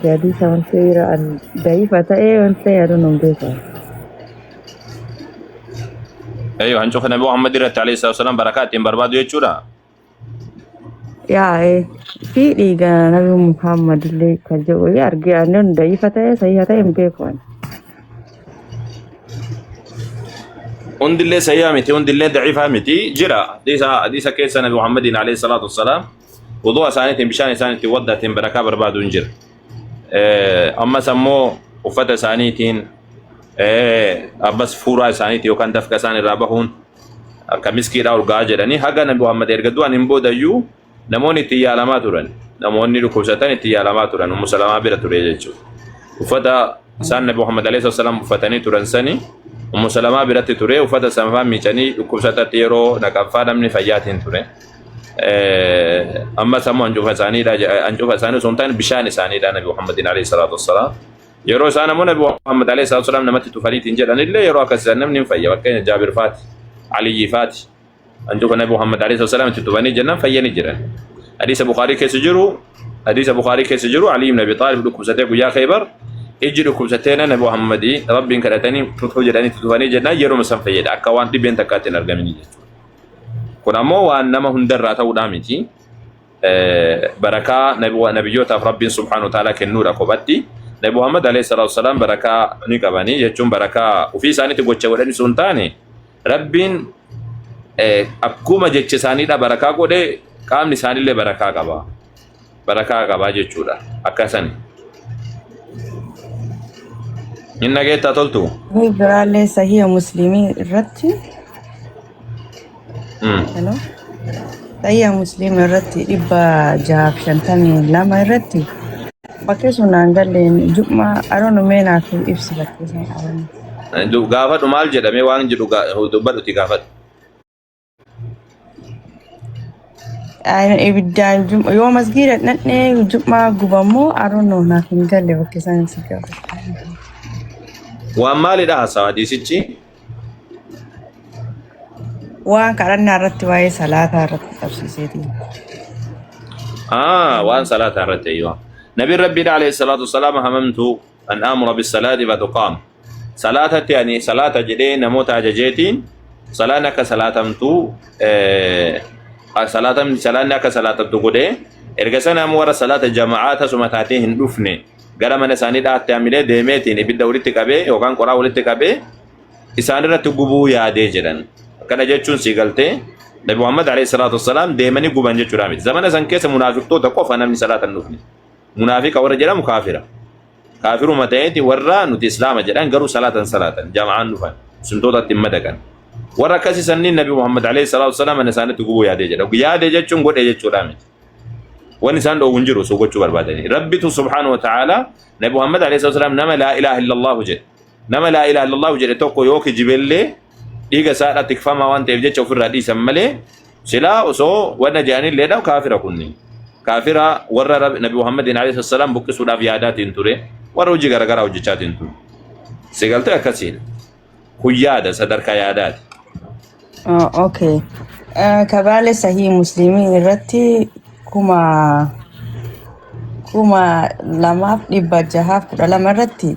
Jadi sama sira ضعيفة وانت يدون بيتا. ايوه هنشوف النبي محمد عليه الصلاه والسلام بركات بربادو يجورا يا في ديغا نبي محمد اللي كجو يرجع نون ضعيفة صحيحة بيكون. وند اللي سيامتي وند اللي ضعيفه متي جرا ديسا كيس النبي محمد عليه الصلاه والسلام وضوء سانتين بشان سانتي ودتين بركه بربادو انجر اما سمو وفتا سانيتين أبس فورا سانيتي وكان دفك ساني رابهون كمسكي راول جاجراني حقا نبي محمد إرجدوا أن ينبود أيو نموني تيالا ما تورن نموني ركوبستاني تيالا ما تورن ومسلمة بيرة توريجو وفتا سان نبي محمد عليه الصلاة والسلام وفتاني تورن سني ومسلمة بيرة توري وفتا سمفا ميجاني ركوبستا تيرو نكفانا من فياتين توري أما سمو أنجوفا ساني سنتين بشان ساني دا نبي محمد عليه الصلاة والسلام يرو سانا مو نبي محمد عليه الصلاة والسلام نمت تفريت إنجيل أن اللي يرو كسر نمن فيا وكان جابر فات علي فات أنجوك النبي محمد عليه الصلاة والسلام تتبني جنة فيا نجرا حديث البخاري كيس جرو علي بن أبي طالب لكم ستيكو يا خيبر اجركم ستينا نبي محمد ربي كرتني تدخل جراني تتبني جنة يرو مسام فيا أكوان دي بنت كاتن أرجمني كنا مو وأنما هندر راتو دامتي بركة نبيوت ربي سبحانه وتعالى كالنور أكوبتي نبي محمد عليه الصلاة والسلام بركة نكباني يجون بركة وفي ساني تقول ولدي سنتاني ربين أكوما جتش ساني دا بركة كده كام نساني له بركة كبا جتشودا أكاسني إنك تطلتو هي برالي صحيح مسلمين رتي. هلو صحيح مسلم رتي إبا جاب شنتامي لما رتي بكيسو نانغالين جمعة أرونو مينا في إفسي بكيسو أرونو دو غافت ومال جدا مي وان جدو دبر تي غافت إبدان جمعة يوم مسجيرة نتني جمعة غبامو أرونو نافنغالي بكيسان سيكا ومال ده سوادي سيتشي وان كارنا رتي واي صلاة رتي تفسيري وان صلاة رتي أيوه نبي ربي عليه الصلاة والسلام هممت أن آمر بالصلاة فتقام صلاة يعني صلاة جدين نموت عججيتين صلاة نك صلاة متو صلاة نك صلاة تقولي إرجسنا مورا صلاة الجماعات سمتاتين دفني قال من ساني دا تعمله ديمتين بالدوري تكابي وكان قرا ولد تكابي إسان رتقبو يا ديجرن كان جتشون سيقلته نبي محمد عليه الصلاة والسلام ديمني قبان جتشرامي زمان سنكيس منافق تو تقف أنا من صلاة النفل منافق ورا جرا مكافرة كافر متأتي ورا نوت إسلام جرا قروا صلاة جماعة نفل سنتوتا تمدكان ورا كاسي سنين النبي محمد عليه الصلاة والسلام أن سانة تقبو يا ديجرا ويا ديجرا شون قد جتشرامي ونسان لو ونجرو سو قد بربادني ربي سبحانه وتعالى نبي محمد عليه الصلاة والسلام نما لا إله إلا الله جد نما لا إله إلا الله جد توكو يوكي جبلي إيجا سارة تكفما وان تفجت شوف الرديس ملي سلا وسو وانا جاني ليدا وكافرة كوني كافرة ورا نبي محمد عليه الصلاة والسلام بك سودا فيادات انتوري ورا وجي غرغرا وجيشات انتور سيغلت كثير خيادة صدر كيادات اوكي كبالة صحيح مسلمين رتي كما لما يبقى جهاف لما رتي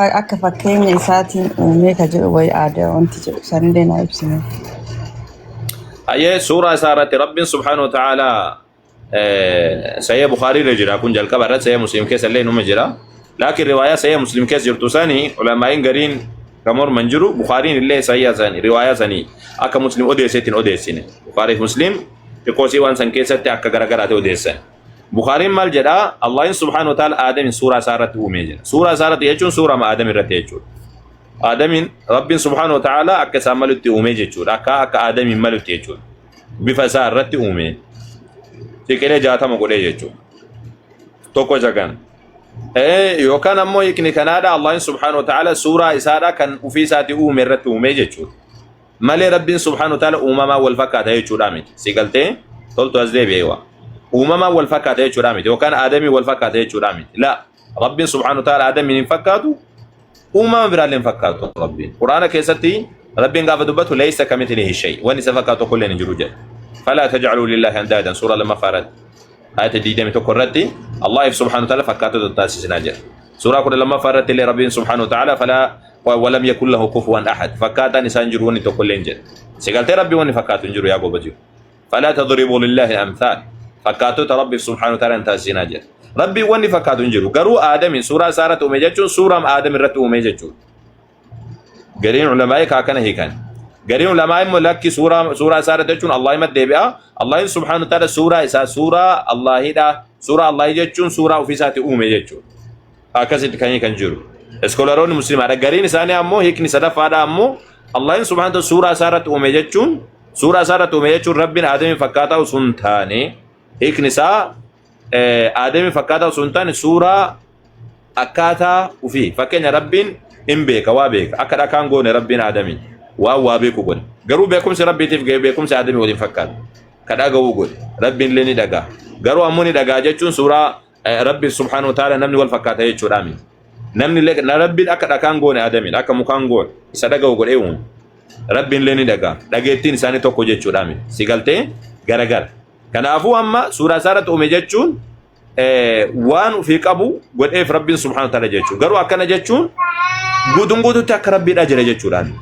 akka fakkeenya isaatiin uumee ka jedhu way aadaa wanti jedhu sanillee naa ibsine. سورة سارة رب سبحانه وتعالى سيا بخاري رجلا كن جل كبر سيا مسلم كيس اللي نوم جرا لكن رواية سيا مسلم كيس جرتوساني علماء قرين كمر منجرو بخاري اللي سيا ثاني رواية ثاني أك مسلم أوديسين بخاري مسلم يقولي وان سن كيسة أك غرغرة أوديسين بخاري مال جدا الله سبحانه وتعالى آدم سورة سارة أوميجن سورة سارة يجون سورة ما آدم رتيجون آدم رب سبحانه وتعالى أك ساملت أوميجون أك آدم ملت يجون بفسار رت أومي تكلي جاتا مقولي يجون توكو جاكان يوكان أمو يكني كنادا الله سبحانه وتعالى سورة إسارة كان وفي ساتي أومي رت أوميجون مالي رب سبحانه وتعالى أمما والفكات يجون آمين سيقلتين تولتو أزدي بيوا أمما والفكات يجون آمين وكان آدمي والفكات يجون آمين لا رب سبحانه وتعالى آدم من فكاتو أمما برالين فكاتو ربي قرآن كيستي ربي قاف دبته ليس كمثله شيء وني سفكاتو كل نجروجه فلا تجعلوا لله اندادا سوره لما فارت آية الديدة متكررتي الله سبحانه وتعالى فكاتو تتاسس ناجر سورة كل لما فرت اللي ربي سبحانه وتعالى فلا ولم يكن له كفوا أحد فكاتا نسان جروني تقول لنجر سيقالت ربي وني فكاتو نجرو يا بجو فلا تضربوا لله أمثال فكاتو ربي سبحانه وتعالى انتاسس ناجر ربي وني فكاتو نجرو قروا آدم سورة سارة أميجتشون سورة آدم رت أميجتشون قرين علماء كاكنا هيكان قرين علماء ملك سورة سارة تجون الله يمد بها الله سبحانه وتعالى سورة إسا سورة الله دا سورة الله يجتشون سورة وفيسات أميجتشون هكذا كان يكنجرو اسكولارون مسلم على قرين ثاني أمو هيك نسدف هذا أمو الله سبحانه وتعالى سورة سارة أميجتشون سورة سارة أميجتشون ربنا آدم فكاتا وسنتاني هيك نساء آدم فكاتا وسنتاني سورة أكاتا وفي فكين ربين إن بيك وابيك أكاد كان قون ربنا آدمي وابيك قون قرو بيكم سي ربي تفقى بيكم سي آدمي ودين فكات كدا قون ربين لني دقا قرو أموني دقا جيتشون سورة ربي سبحانه وتعالى نمني والفكات يجور آمين نمني لك ربين أكاد كان قون آدمي أكاد مكان قون سدقا قون إيون ربين لني دقا دقيتين ساني توقو جيتشور آمين سيقالتين غرغر كان أفو أما سورة سارة أمي جيتشون وان في قبو قد إيه ربين سبحانه وتعالى جيتشون قرو أكنا جيتشون gudun tak rabbi da jira jechuudhaan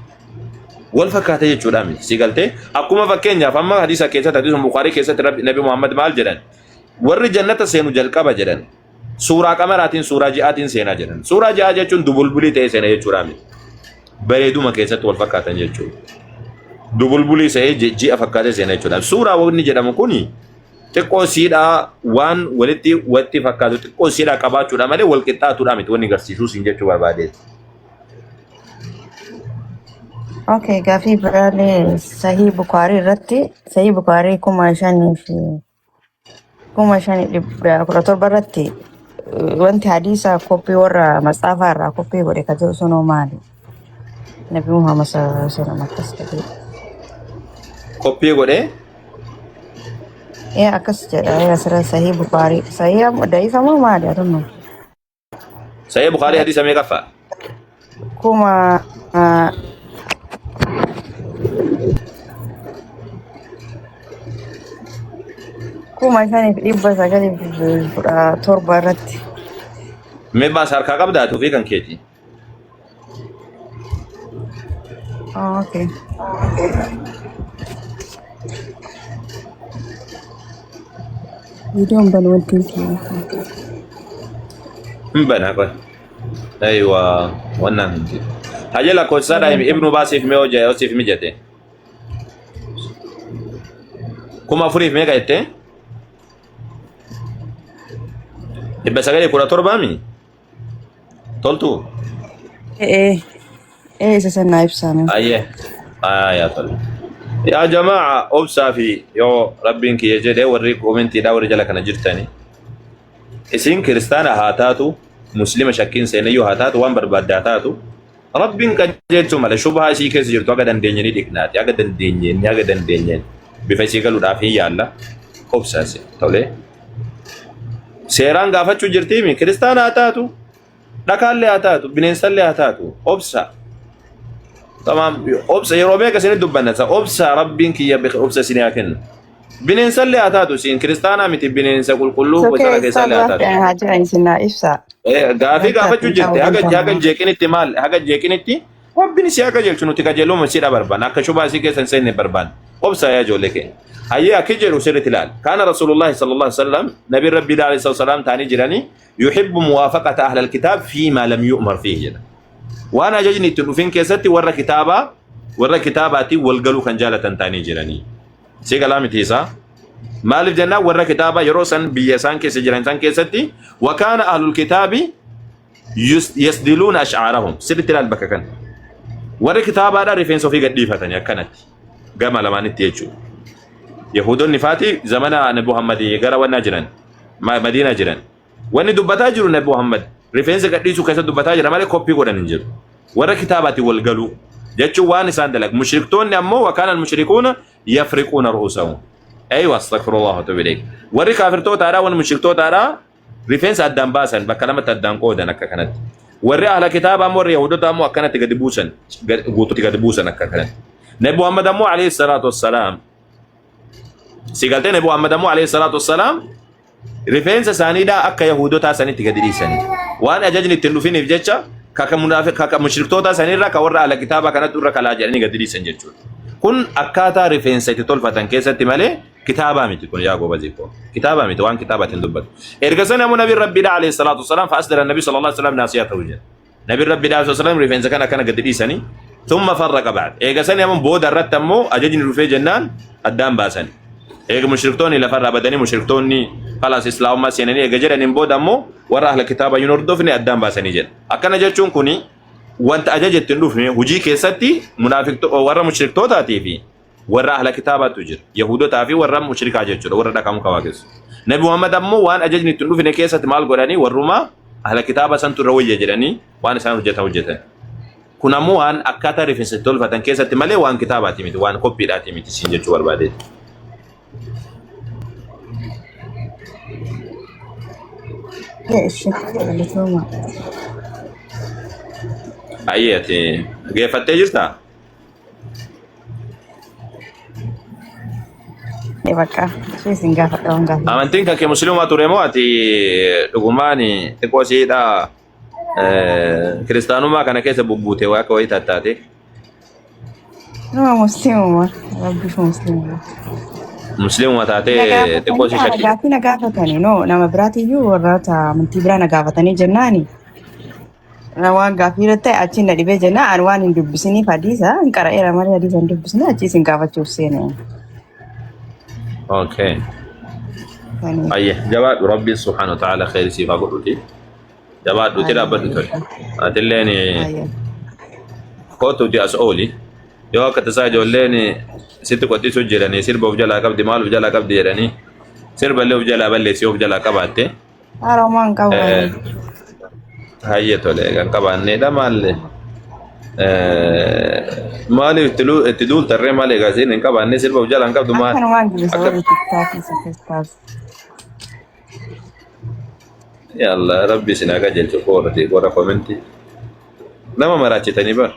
wal fakkaata jechuudhaan sigalte akkuma fakkeenyaaf amma hadiisa keessatti hadiisa Bukhari keessatti rabbi nabi Muhammad maal jedhan warri jannata seenu jalqaba jedhan suuraa qamaraatiin suuraa ji'aatiin seenaa jedhan suuraa ji'aa jechuun dubulbulii ta'e seena jechuudhaan bareeduma keessatti wal fakkaatan jechuudha dubulbulii ta'e ji'a fakkaatee seena jechuudhaan suuraa wanni jedhamu kuni xiqqoo siidhaa waan walitti fakkaatu xiqqoo siidhaa qabaachuudha malee wal qixxaatuudha miti wanni garsiisuu siin jechuu barbaadeeti. Okay, gaafii biraalee sahii Bukaarii irratti sahii Bukaarii 5,517 irratti wanti hadiisa koppii warra matsaafaa irraa koppii godhe ka jiru sunoo maali? Nabi Muhammad sallallahu alaihi wasallam akkas jedhe. Koppii godhe? Akkas jedha asirra sahii Bukaarii sahii da'iifamoo maali? I don't know. Sahii Bukaarii hadiisa meeqaffaa? Kuma shaniif 917 irratti. Mee baas harkaa qabdaatu fi kan keeti. Okay. Videoon balwaltiin keenya. Bana kon. Aywa wannan hindi. Hajala ko sada ibnu Basif me hoja Yosef mijate. Kuma furiif meeqa jette? 917 toltu. Isa sanaa ibsaame. Aye. Ya tol. Ya jamaa obsa fi yo rabbin ki yejede warri commenti da warri jala kana jirtani. Isin kristana haataatu muslima shakkin seenayyo haataatu waan barbaaddaataatu rabbiin qajeelchu mala shubhaa isii keessa jirtu aga dandeenyanii dhiqnaati aga dandeenyeen bifa isii galuudhaaf hin yaalla obsaase tolee seeraan gaafachuu jirtiimi kiristaana haa taatu dhakaallee haa taatu bineensallee haa taatu obsa tamam obsa yeroo meeqa isin dubbannata obsa rabbiin kiyya obsa isin haa kennu bineensallee haa taatu isin kiristaana miti bineensa qulqulluu bosona keessallee haa taatu haja isinaa ibsa. Gaafii gaafachuu jirti haga jeeqinitti maal haga jeeqinitti rabbiin si haga jeelchu nuti kajeeluma siidha barbaan akka shubhaa isii keessa hin seenne barbaan obsa yaa ijoollee keenya hayyee akki jedhu sirritti ilaal kaana rasuulullaahi sallallahu alaihi wasallam nabiin rabbii alayhi salaam ta'anii jiranii yuhibbu muwaafaqata ahlal kitaab fiimaa lam yu'mar fiihi jedha waan ajajni itti dhufin keessatti warra kitaabaatiin walgaluu kan jaalatan ta'anii jiranii si galaa miti isaa مالف جنة ورا كتابة يروسن بيسان كيس جرانسان كيستي وكان أهل الكتاب يسدلون أشعارهم سيرت البككن ورا كتابة ده ريفين سوفي قد ديفتني كانت جمال ما نتيجو يهود النفاتي زمان نبي محمد يجرا ونجران ما مدينة جران وني دبتا جرو نبي محمد ريفين سقد ديسو كيس دبتا جرا مالك كوبي قدر ننجر ورا كتابة والجلو جتشو وان ساندلك مشركون نمو وكان المشركون يفرقون رؤوسهم أيوة استغفر الله وتوب إليك وري كافرتو تارا والمشركتو تارا ريفنس أدم باسن بكلمة أدم كودا نكا كانت وري أهل كتاب أمور يهود أمو أكنت تقدبوسن قوتو تقدبوسن نكا كانت نبي محمد أمو عليه الصلاة والسلام سيقالتين نبي محمد أمو عليه الصلاة والسلام rifeensa isaaniidhaa akka yahudotaa sanitti gadi dhiisanii waan ajajni ittiin dhufiniif jecha kaka munaafiq kaka mushriktoota sanirra ka warra ala kitaaba kanatti irra kalaa jedhanii gadi dhiisan jechuudha. Kun akkaataa rifeensa itti tolfatan keessatti malee kitaabaa miti kun yaa goobazii koo kitaabaa miti waan kitaabatiin dubbatu. Erga sana ammoo nabiin rabbiidhaa alayhi salaatu wasalaam fa'asdara nabi sallallahu alayhi wasallam naasiyatahu jedha. Nabiin rabbiidhaa alayhi wasallam rifeensa kana akkana gadi dhiisanii thumma farraqa ba'd. Eega sana ammoo booda irratti ammoo ajajni dhufee jennaan addaan baasan. Eega mushriktoonni lafarraa badanii mushriktoonni خلاص islaamummaa seenanii eega jedhaniin booda ammoo warra ahla kitaaba yuun hordofne addaan baasanii jedha. Akkana jechuun kuni wanta ajaja ittiin dhufne hojii keessatti munaafiqtoota warra mushriktootaati fi warra ahla kitaabaatu jira. Yahudotaa fi warra mushrikaa jechuudha warra dhaqamu qabaa keessa. Nabi Muhammad ammoo waan ajajni ittiin dhufne keessatti maal godhanii warruma ahla kitaaba santu irra wayya jedhanii waan isaan hojjetan. Kun ammoo waan akkaataa rifeensa tolfatan keessatti malee waan kitaabaati miti waan koppiidhaati miti siin jechuu barbaade. Ayyati geeffattee jirtaa? Bakka isin gaafadha waan gaafadha. Amantiin kan kee musliimaa ture moo ati dhugumaan xiqqoo siidhaa kiristaanummaa kana keessa bubbuute waa akka wayii tattaate? Nama musliimuma rabbiif musliimuma. Musliimuma taatee xiqqoo si shakkii. Gaaffii na gaafatanii no nama biraatiyyuu warroota amantii biraa na gaafatanii jennaani. Waan gaaffii irratti achi na dhibee jennaan waan hin dubbisiniif hadiisa hin qara'eera malee hadiisa hin dubbisine achi isin gaafachuuf seene. Okay. Ayye jawaadu rabbi subhanahu wa ta'ala khayri siif haa godhuuti. Jawaadu tira baddu tole. Atilleen kootuuti as ooli. Yoo akka tasaa ijoolleen sitti qotisuu jedhanii sirba of jalaa qabdi maal of jalaa qabdi jedhanii sirba illee of jalaa balleessii of jalaa qabaatte. Haromaan qabu. Hayye tole kan qabaanneedha maalle. Maaliif itti duultarree maal egaa isin hin qabaanne sirba of jalaa hin qabdu maal? Akkan waan gibisa warri tiktaakii sakkastaas. Yalla rabbi isin haa qajeelchu warra koomenti. Nama maraachitanii bar.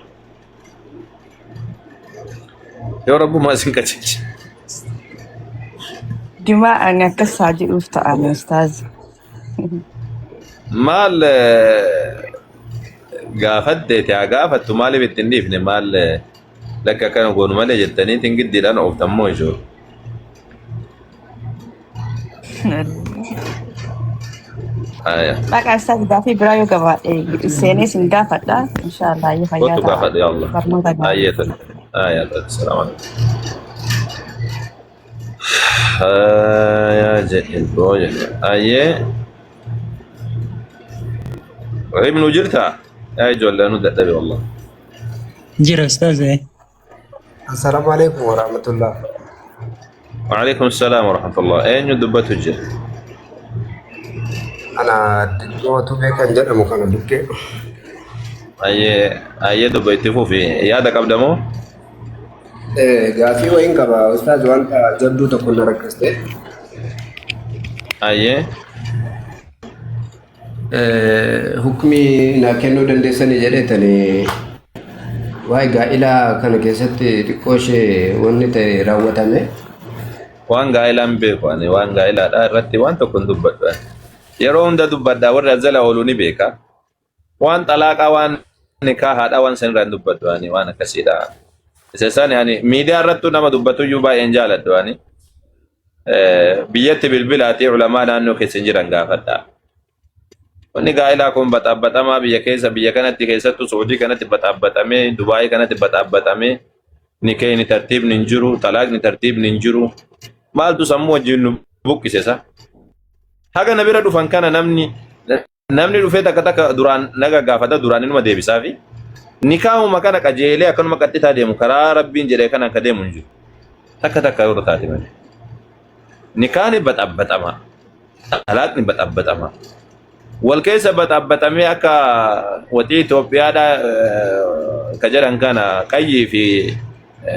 Yoo rabbumaa isin qajeelche. Dimaa ani akkas haa jedhuuf ta'an ustaazi. Maal gaafaddeeti haa gaafattu maaliif ittiin dhiifne maal lakka akkana goonu malee jettaniitiin giddiidhaan ooftammoo ishoo. Maqaa ustaazi gaaffii biraa yoo gabaadhe seenee isin gaafadha. Inshaallah yoo fayyaa Kottu gaafadhe yaa Allah. barnoota gaafadha. Ayyee tole. Ayyee tole. Salaamu alaikum. Yaa jedhilboo jedhe. Ayyee. ابن جرتا اجو ولا ندبي والله جرى استاذ. السلام عليكم ورحمة الله. وعليكم السلام ورحمة الله. اين دبته الجر؟ أنا دكتور بك أنجد مكان دكتور. أي دبيتي في يادك أبدمو؟ غافي وين كبا أستاذ وانت جدو تكون ركزت. Hukmi na kennuu dandeessanii jedhetanii waa'ee gaa'ilaa kana keessatti xiqqoo ishee wanni ta'e raawwatame. Waan gaa'ilaan beeku ani waan gaa'ilaadhaa irratti waan tokko hin dubbadhu. Yeroo hunda dubbadhaa warri jala ooluu ni beeka. Waan xalaaqaa waan nikaahaadhaa waan sanirraa hin dubbadhu ani waan akkasiidha. Isa isaan ani miidiyaa irrattuu nama dubbatu iyyuu baay'een jaaladhu ani. Biyyatti bilbilaatii ulamaa naannoo keessa hin jiran gaafadhaa. Wanni gaa'ilaa kun baxaabatamaa biyya kanatti keessattuu Saudii kanatti baxaabatamee Dubaayii kanatti baxaabatamee nikahni tartiibni hin jiru talaaqni tartiibni hin jiru maaltu sammuu wajjin nu buqqisesa. Haga na bira dhufan kana namni dhufee takka duraan naga gaafata duraan inuma deebisaafi nikaahuma kana qajeelee akkanuma qaxxitaa deemu karaa rabbiin jedhee kana akka deemu hin jiru. Takka yoo taate malee. Nikaahni baxaabatamaa talaaqni baxaabatamaa. Walkeessa baxaabatamee akka watii Itoophiyaadhaa ka jedhan kana qayyii fi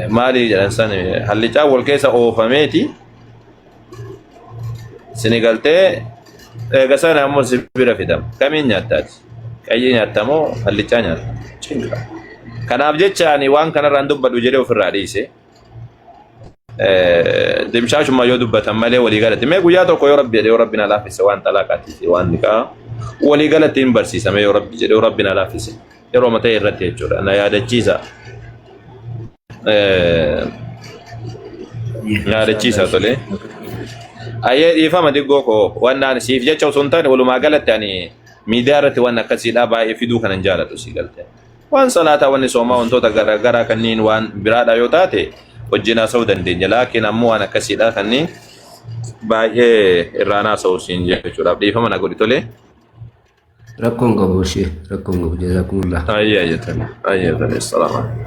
maalii jedhan san hallichaa walkeessa oofameeti sinigaltee eega sana ammoo si bira fidama. Kamiin nyaattaati? Qayyii nyaattamoo hallichaa nyaatta? Kanaaf jecha ani waan kanarraan dubbadhu jedhee ofirraa dhiise. دمشاش ما يودب بتملي ولي قالت ما قيادو كو يا ربنا لا في سوان طلاقاتي وان نكا ولي قالت برسي سما يا ربنا لا في سي يرو متى يرتي جور انا يا دجيزا يا دجيزا تولي اي يفهم ديغو كو وانا سيف جاچو سنتان ولو ما قالت يعني ميدارتي وانا كسيدا با يفيدو كان جالتو سي قالت وان صلاه وان صوما وان تو تغرا كنين وان برادا يوتاتي وجنا سودا دنيا لكن امو انا كسيدا كنين باي رانا سو سينجه چورا دي فهم انا غوري تولي ركون قبوشي ركون قبو جزاكم الله. اي السلام عليكم.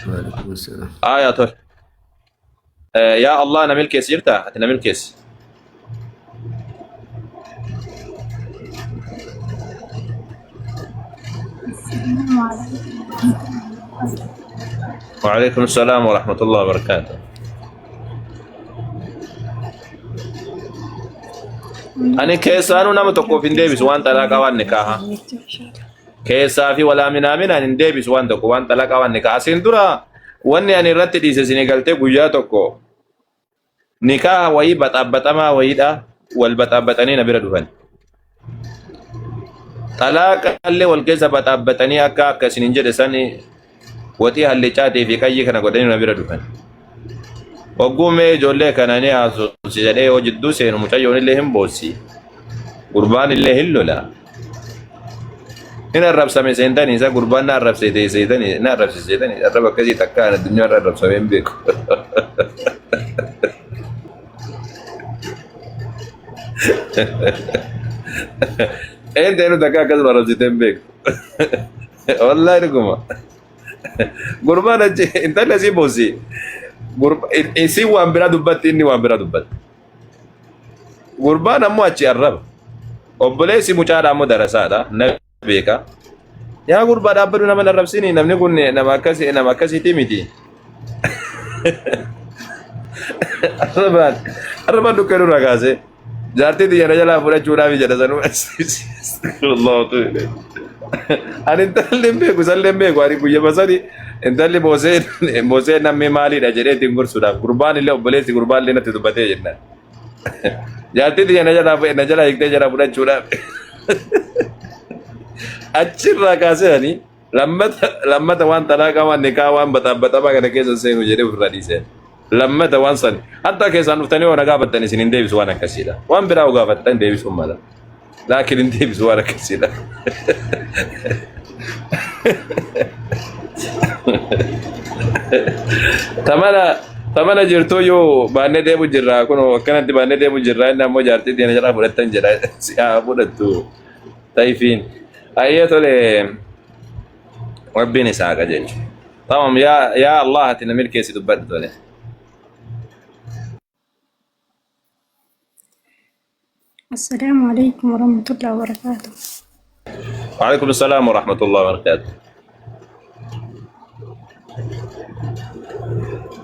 وعليكم السلام. يا طول يا الله انا ملكي سيرتا انا ملكي وعليكم السلام ورحمة الله وبركاته. أنا كيسانو نام تقوفين ديبس وان طلاق وان نكاها كيسا في ولا من آمين أن ديبس وان تقو وان طلاق وان نكاها سندرا واني أني رت دي سنغلتي بوجا تقو نكاها وي بطابطما ويدا والبطابطاني نبير دوفن طلاق اللي والكيسا بطابطاني أكا سننجد ساني وتي هاللي چاته في كاي كنا غدني نبير دوفن وقومي جولي كاناني اسو سيدي وجدو سين متيون اللي هم بوسي قربان اللي هلولا هنا الرب سامي سينتاني سا قربان الرب سيدي سيداني الرب سيداني الرب كذي تكان الدنيا الرب سامين بيكو انت انو تكا كذا الرب سيدين بيكو والله ركما قربان انت اللي بوسي isi waan bira dubbatti inni waan bira dubbatti gurbaan ammoo achi arraba obboleessi mucaadha ammoo darasaadha na beeka yaa gurbaa dhaabbadu nama narrabsini namni kun nama akkasiiti miti arrabaan dukkanuu ragaase jaartii xiyyana jalaa fudhachuudhaaf jedha sanuu ani intalli hin beeku isallee hin beeku ani guyyama sani intalli boosee namni maaliidha jedhee ittiin gorsuudhaaf gurbaan illee obboleessi gurbaan illee natti dubbatee jennaan jaartii xiyyana jalaa hiiktee jala fudhachuudhaaf achirraa kaasee ani lammata waan talaaqa waan nikaa waan baxaabbaxamaa kana keessa seenu jedhee ofirraa dhiisee lammata waan san hatta keessaan dhuftanii waan gaafattan isin hin deebisu waan akkasiidha waan biraa gaafattan deebisuun mala laakiin hin deebisu waan akkasiidha tamana jirtuu yoo baannee deemu jirra kun akkanatti baannee deemu jirra inni ammoo jaartii deena jalaa fudhattan jedha si'aa fudhattu tayfiin ayyee tole rabbiin isaa qajeelchu tamam yaa Allah ati na milkeessi dubbadhu tole السلام عليكم ورحمة الله وبركاته. وعليكم السلام ورحمة الله وبركاته.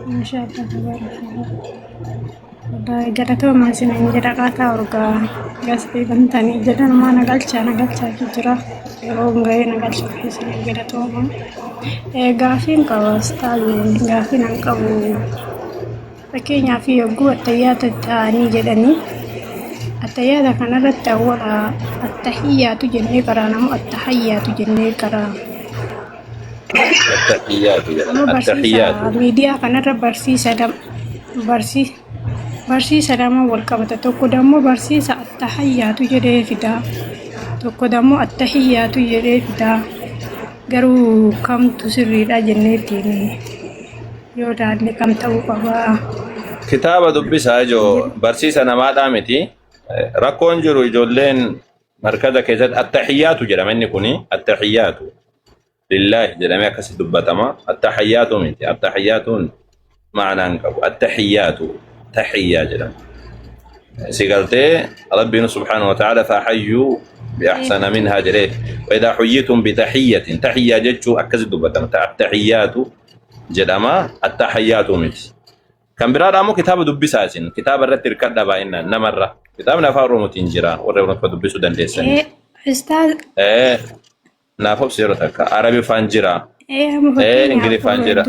ما شاء الله تبارك الله. والله جرتوا ما سنين جرقاتا ورقا قصدي بنتاني جدا ما نقلتش كجرا يوم غير نقلتش في سنين جرتوا ما قافين كواستال قافين أنكو فكين في قوة تيات التاني جدني التيات كان رت أول التحيات جنيه كرانم التحيات جنيه كرام التحيات ميديا كان رت برسي سلام والكبت توكو دمو برسي التحيات جنيه فدا توكو دمو التحيات جنيه فدا قرو كم تسري لا جنيه تيني يودان كم توقفا كتابة دبسها جو برسي سنما دامتي ركون جرو جولين مركزة كيزات التحيات جرمني كوني التحيات لله جرمي كسي دبتما التحيات منتي التحيات معنى انكب التحيات تحية جرم سيقلتي ربنا سبحانه وتعالى فحيوا بأحسن منها جريه وإذا حييتم بتحية تحية جتشو أكسي دبتما التحيات جرما التحيات منتي كان برا مو كتاب دبسها سين كتاب الرتر كذا باينا نمرة كتابنا فاروم تنجرا ورنا فدبسوا دندسن استاذ نافوب سيرتك عربي فانجرا مفكرين انجلي فانجرا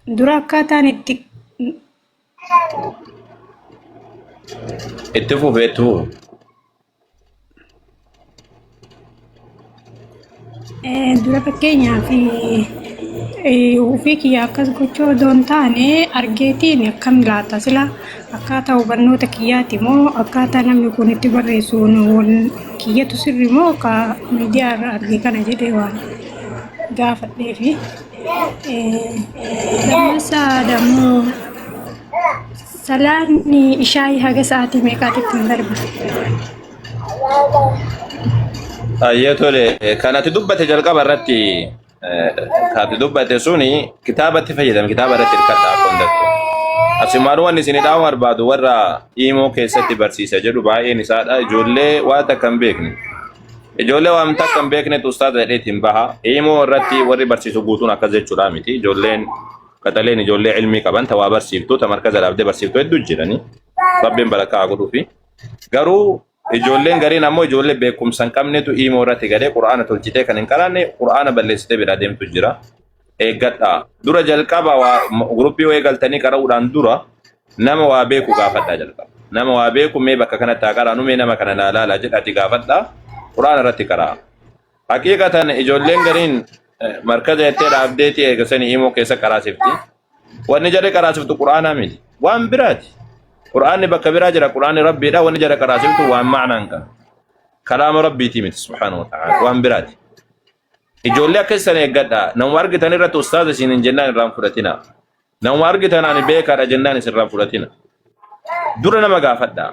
درا كاتان اتفوا بيتو dura fakkeenyaa fi ofii kiyya akkas gochuu odoo hin taane argeetiin akkam laata sila akkaataa hubannoota kiyyaati moo akkaataa namni kun itti barreessuun kiyyatu sirri moo ka miidiyaa irra argee kana jedhee waan gaafadhee fi lammasaa dammoo salaanni ishaayii haga sa'aatii meeqaatitti hin darba? ayyetole kanati dubbate jalqaba irratti kaati dubbate suni kitaabatti fayyadame kitaaba irratti hirkadhaa kondattu asimaanu wanni isin dhaa'u barbaadu warra imoo keessatti barsiisa jedhu baay'een isaadha ijoollee waan takka hin beekne ijoollee waan takka hin beeknetu ustaaza jedheetiin baha imoo irratti warri barsiisu guutuun akkas jechuudha miti ijoolleen kataleen ijoollee ilmii qaban tawaa barsiiftuu ta markaza dhaabdee barsiiftuu hedduu jirani rabbiin barakaa godhuufi garuu ijoolleen gariin ammoo ijoollee beekumsa hin qabnetu imoo irratti gadee quraana tolchitee kan hin qaraanne quraana balleessitee biraa deemtu jira eeggadha dura jalqaba gruppii wayii galtanii qara'uudhaan dura nama waa beeku gaafadhaa jalqaba nama waa beeku mee bakka kanatti haa qaraanu mee nama kana naa laala jedhati gaafadhaa quraana irratti qara'a haqiiqatan ijoolleen gariin markaza jettee dhaabdeetii eegasanii imoo keessa qaraasifti wanni jarri qaraasiftu quraanaa miti waan biraati قرآن بكبيرة جرى قرآن ربي لا ونجرى كراسمته وان معنى كلام ربي تيمت سبحانه وتعالى وان براتي يقول لك كسر يقدر نوارق تنيرة أستاذ سين جنان رام فرتنا نوارق تناني بيكار جنان سين رام فرتنا دورنا ما قافدا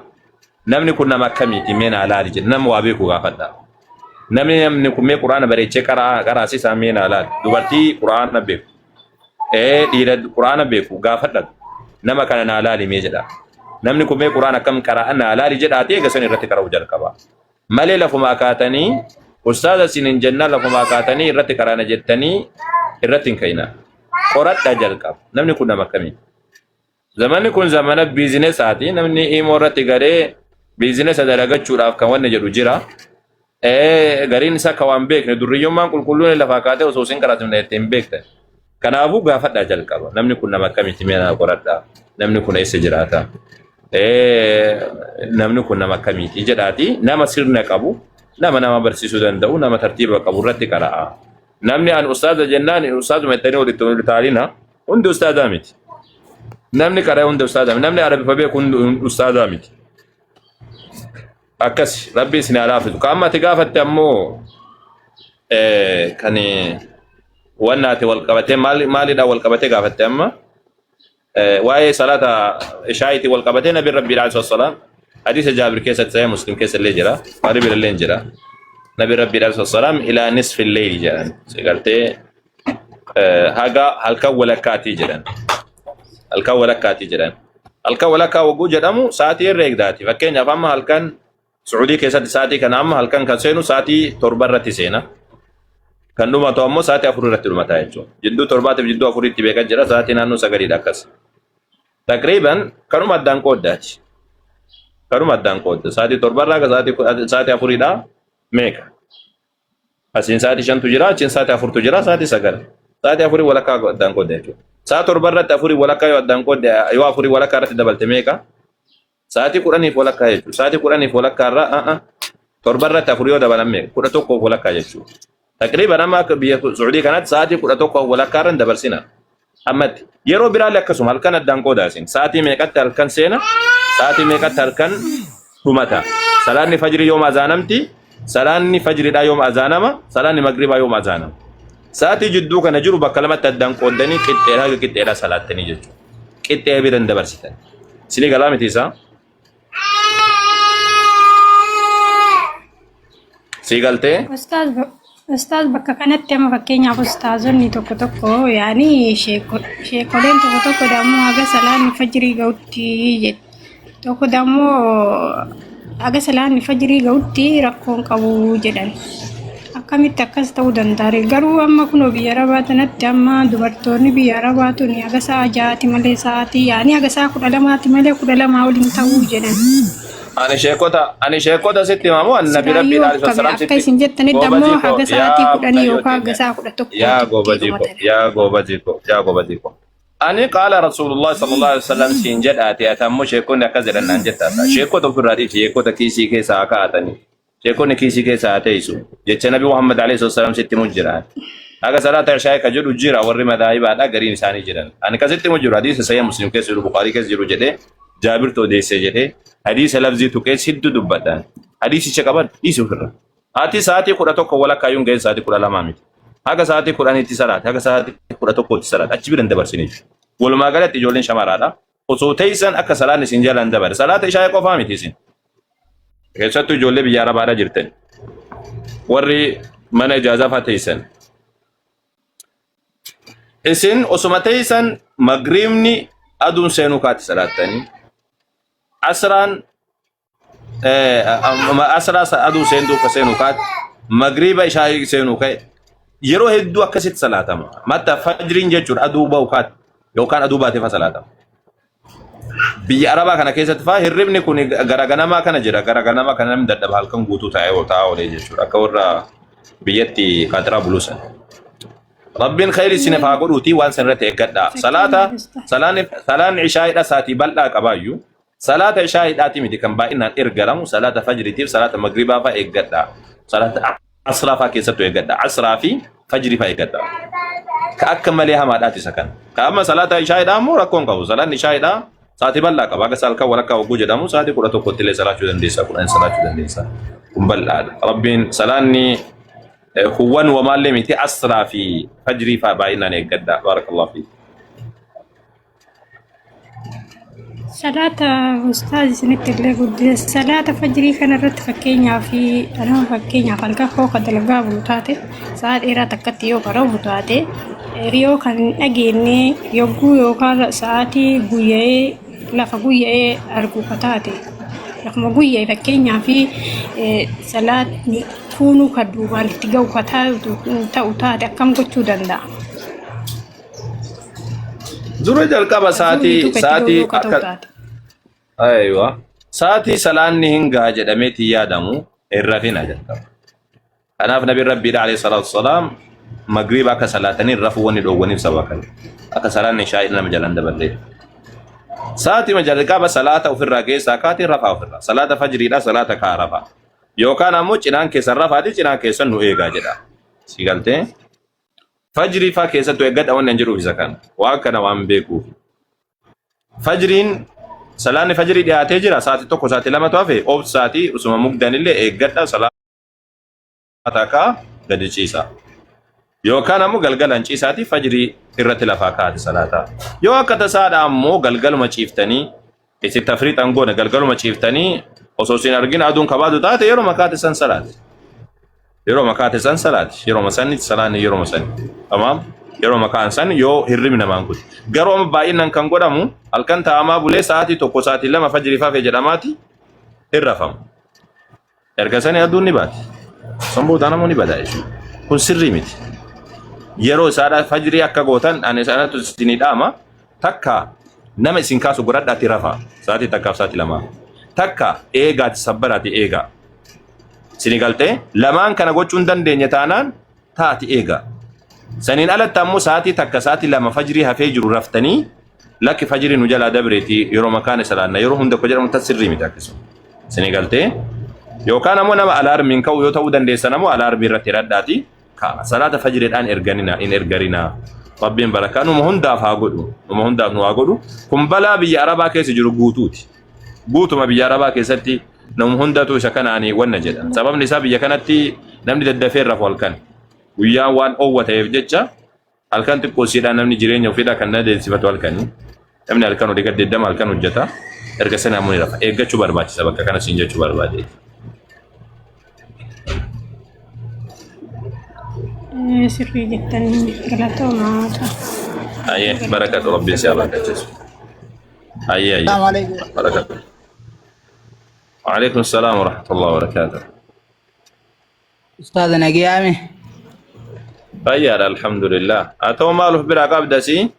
نمني كنا ما كمي تيمين على رجل نم وابيكو قافدا نمني كمي قرآن بريتش كراسي سامين على دوبرتي قرآن بيكو دير قرآن بيكو قافدا نما كان على ميجدا namni kun mee quraana kam qara'ana alaali jedhaatee gasan irratti qara'u jalqaba malee lafuma kaatanii ustaaza sinin jannaa lafuma kaatanii irratti qara'ana jettanii irratti hin kayina qoradha jalqaba namni kun nama kamii zamanni kun zamana biizinesaati namni imoo irratti garee biizinesa dalagachuudhaaf kan wanne jedhu jira gariin isa ka waan beekne durriyyummaan qulqulluun lafaa kaatee osoo sin qaraatimne ittiin beektan kanaafuu gaafadha jalqaba namni kun nama kamiiti mee qoradha namni kun eessa jiraata namni kun nama kamiiti jedhaati nama sirna qabu nama barsiisuu danda'u nama tartiiba qabu irratti qara'a namni an ustaaza jennaan ustaazuma ittanii walitti taalina hundi ustaazaa miti namni qara'a hundi ustaazaa miti namni arabifa beeku hundi ustaazaa miti akkas rabbi isin alaafitu ka amma ati gaafatte ammoo kan wannaati walqabatee maalidha walqabatee gaafatte amma واي صلاة إشاعتي والقبتين نبي ربي عليه الصلاة والسلام حديث جابر كيسة سيا مسلم كيسة اللي جرا قريب الليل جرا نبي ربي عليه الصلاة والسلام إلى نصف الليل جرا سيقولتي هاجا هلكا ولا كاتي جرا هلكا ولا كاتي جرا هلكا ولا كا وجود جرامو ساعتي الريك داتي فكين يفهم هلكان سعودي كيسة ساعتي كان أما هلكان كسينو ساعتي تربرة تسينا كان دوما تومو ساعتي أفرورة المتاعجو جدو تربات بجدو أفرورة تبيكا جرا ساعتي نانو سكري داكس تقريبا كانوا مدان كودات كانوا مدان كود ساعتي تربرة ساعتي أفرورة ميكا أسين ساعتي شن تجرا أسين ساعتي أفرورة تجرا ساعتي سكر ساعتي أفرورة ولا كا دان كودات ساعتي تربرة أفرورة ولا كا دان كود أيوة أفرورة ولا كا رت دبلت ميكا ساعتي قراني ولا كا يجو ساعتي قراني ولا كا را تربرة أفرورة دبلت ميكا كودا توكو ولا كا يجو تقريبا أما كبيا سعودي كانت ساعتي كودا توكو ولا كارن دبلسينا أمد يرو برا لكسم هل كانت دانكو داسين ساعتي ميكات هل كان سينا ساعتي ميكات هل كان همتا سلاني فجر يوم أذانمتي سلاني فجر دا يوم أذانما سلاني مغرب يوم أذانم ساعتي جدو كان جرو بكلمة دانكو دني كتيرا كتيرا صلاتني جدو كتير بيرن دبرسيتن سيني كلامي تيسا سيغلتي Ustaz bakka kanatti amma fakkeenyaaf ustaazonni tokko tokko yaani sheekoleen tokko dammoo haga salaanni fajrii ga'utti tokko dammoo haga salaanni fajrii ga'utti rakkoon qabu jedhan akkamitti akkas ta'uu danda'a garuu amma kunoo biyya arabaa tanatti amma dubartoonni biyya arabaa tuni haga sa'a 6 malee sa'aatii yaani haga sa'a 12 malee 12 waliin ta'uu jedhan ani sheekota sitti mamu annabi rabbi alayhi wasallam sitti akka isin jettani dammoo haga sa'aatii 10 yookaan haga sa'a 11 yaa gobajiko أني قال رسول الله صلى الله عليه وسلم سينجد آتي أتمو شيكون كذا نانجت آتا شيكو تفر رادي شيكو تكيسي كيسا آكاتني شيكو نكيسي كيسا آتيسو جت نبي محمد عليه الصلاة والسلام ست مجران أجا صلاة العشاء كجر وجرا ورّي مذاهب هذا قرين ثاني جران أنا كست مجرا حديث سيا مسلم كيس البخاري كيس جرو جده جابر تو ديس جده حديث لفظي تو كيس هد دبتان حديث شكابات إيش فر آتي ساعتي كراتو كولا كايون جاي ساعتي كولا لامامي أجا ساعتي كراني تسرات أجا ساعتي كراتو كوت تسرات أتشبير عند برسينيش ولما قالت يجولين شمارة وصوتيسن أكا صلاة نسنجال عند بر صلاة إشاء قفامي تيسين كيسا تو جولي بيارا بارا جرتن ورّي من إجازة فتيسن إسن أسمتيسن مغرمني أدون سينوكات صلاة تاني أسران أسرا أدون سينوكات مغرب إشاء سينوكات يرو هدو أكسيت صلاة متى فجرين جتشور أدو باوكات يوكان أدو باتي فصلاة بيا أربعة كنا كيسة فا هربني كوني غرقنا ما كنا جرا غرقنا ما كنا مدد بحالكم غوتو تاعو تاعو ليجي شو أكورا بيتي كاترا بلوسا ربين خير سنة فاقول وتي وان سنة تيكدا صلاة عشاء دا ساتي بلدا كبايو صلاة عشاء داتي مدي كم باينا إرجلام صلاة فجر تيف صلاة مغربا فا إيجدا صلاة عصرا فا كيسة تو إيجدا عصرا في فجر فا إيجدا كأكملها ما داتي سكن كأما صلاة عشاء دا مو ركون كاو صلاة عشاء دا ساتي بلدا كبا كسالكا ولا كاو بوجة دامو ساتي كورا تو كتلة صلاة جودن ديسا كورا صلاة جودن ديسا كمبل ربين صلاة هو وما لم يتي أسرى في فجري فباينا نقدا بارك الله فيك صلاة أستاذ سنتكلي قد صلاة فجري كان رت فكينيا في أنا فكينيا فالكا فوق دلقا بوتاتي ساعات إيرا تكتيو كرو بوتاتي ريو كان أجيني يوغو كان ساعتي بوية لا فبوية أرجو فتاتي رقم بوية فكينيا في صلاة كونو كدوبان تيجو كتاتي أكم كتشو دندا زوري جالكا ساتي أيوة ساتي سلاني هنگا جدميتي يادمو الرفينا جالكا أنا في نبي ربي عليه الصلاة والسلام مغرب أكا صلاتني الرفواني دوغواني بسباكا أكا سلاني شايدنا مجالان دبالي ساتي مجالكا بسلاة وفي الرقي ساكاتي رفا وفي الرقي صلاة فجري لا صلاة كارفا يوكان أمو چنان كيسا رفا دي چنان كيسا نو إيغا جدا سيغلتي فجري فا كيسا تو إيغاد أون ننجرو في سكان واكنا وان بيكو فجرين سلاني فجري دي آتي ساتي توكو ساتي لما توافي أوب ساتي اسمه مقدان اللي إيغاد صلاة كا gadi ciisa yookaan ammoo galgalan ciisaati fajrii irratti lafaa kaati salaata yoo akka tasaadha ammoo galgaluma ciiftanii itti tafriixan goone galgaluma ciiftanii osoo sin argin aduun kabaadu taate yeroo makaate san salaati yeroo masanitti salaanni yeroo masanitti tamaam yeroo makaan san yoo hirribni namaan kuti garuu amma baay'inaan kan godhamu halkan ta'amaa bulee sa'aatii tokko sa'aatii lama fajrii faafee jedhamaati hirrafamu erga sanii aduun ni baati sambuudhaan ammoo ni badaa jechuudha kun sirrii miti yeroo isaadhaa fajrii akka gootan ani isaanatu isinii dhaama takka nama isin kaasu godhadhaatti rafaa sa'aatii takkaaf sa'aatii lamaa takka eegaati sabbaraati eegaa isinii galtee lamaan kana gochuun dandeenya taanaan taati eegaa saniin alatti ammoo sa'aatii takka sa'aatii lama fajrii hafee jiru raftanii lakki fajrii nu jalaa dabreeti yeroo makaan salaanna yeroo hunda ko jedhamu tas sirrii miti akkasuma isinii galtee yookaan ammoo nama alaarmiin ka'u yoo ta'uu dandeessan ammoo alaarmii irratti raddaati ka salaata fajriidhaan erganina in ergarina rabbiin barakaa numa hundaaf haa godhu numa hundaaf nu haa godhu kun balaa biyya arabaa keessa jiru guutuuti guutuma biyya arabaa keessatti nama hundatu isa kanaanii wanna jedhan sababni isaa biyya kanatti namni daddafee rafu halkan guyyaa waan oowwa ta'eef jecha halkan xiqqoosiidhaan namni jireenya ofiidhaa kan nadeessifatu halkanii namni halkan olii gaddeeddama halkan hojjeta erga sana ammoo ni rafa eeggachuu barbaachisa bakka kana siin jechuu barbaade. sirrii jettanii galatooma أيه بركة ربي سيابك جزء أيه السلام عليكم بركة وعليكم السلام ورحمة الله وبركاته أستاذ نقيامي خير الحمد لله أتو ماله برقاب دسي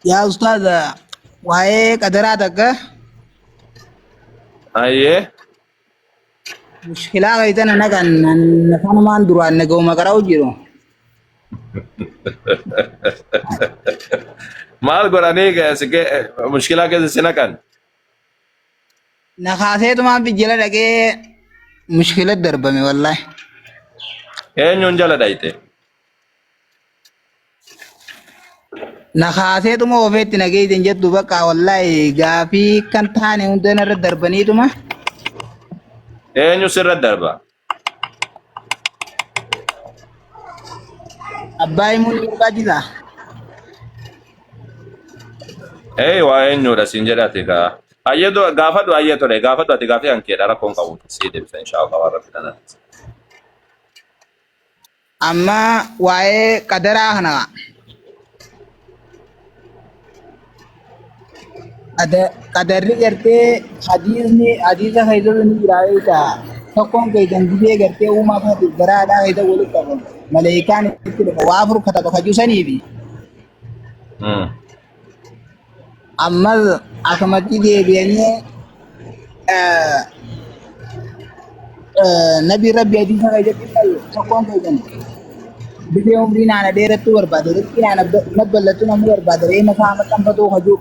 يا أستاذ وهي قدراتك أيه مشكلة غيتنا نكن نفهم ما ندرو أن نقوم قراو جيرو maal godhanii mushkilaa keessa si naqan? Nakaaseetumaan bijjila dhaqee mushkila darbame wallahi. Eenyuun jala dhayite? Nakaaseetuma ofeetti nageeyten jettu bakka wallahi gaafii kan taane hundeen irra darbaniituma. Eenyu sirra darba? Abbaa himuun ni barbaachisaa? Waa eenyudha siin jedhati gaa. Ayyadu gaafadhu ayyatole gaafadhu ati gaafii hankeedha rakkoon qabu sii deebisa inshaallah waan rabbi tanaa. Amma waa'ee qadaraa kana qadarri gartee hadiisa keessatti ni jiraata. Tokkoon keessan gibee gartee uumaa kana garaadhaa keessa walitti qabamu. Maleekaan itti dhufa waa afur kataba kajusaniifi. Ammas akkamatti deebi'anii nabi rabbi hadiisa keessatti tokkoon keessan gibee umrii naana dheerattuu barbaade riqqii naana nabballattu namni barbaade reema isaa maxxanfatuu hajuu.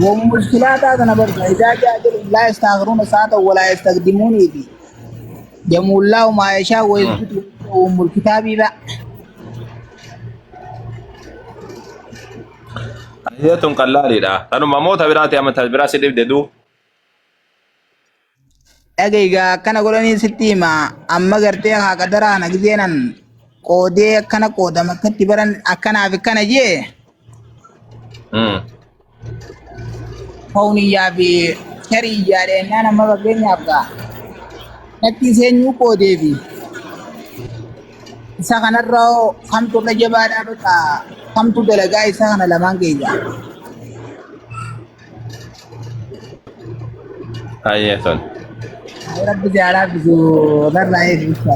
ومشكلات هذا نبرد إذا جاء أجل لا يستغفرون ساعة ولا يستقدمون به يمو الله ما يشاء ويثبت أم الكتاب بقى Ayyatun qallaaliidha. Tanuma moota biraati amma biraa si dhibde egaa kana godhanii sitti hima amma gartee haa qadaraa na gizeenan qoodee akkana qoodama akkatti baran akkanaaf akkana jee fauniyyaa fi shariyyaa dheennaan amma fakkeenyaaf gaa natti seenyuu qoodee fi isa kanarra kamtu irra jabaadhaa dhufa kamtu dalagaa isa kana lamaan keeyya. Ayyatun. Rabbi jaalaa bisu narraa eebbisa.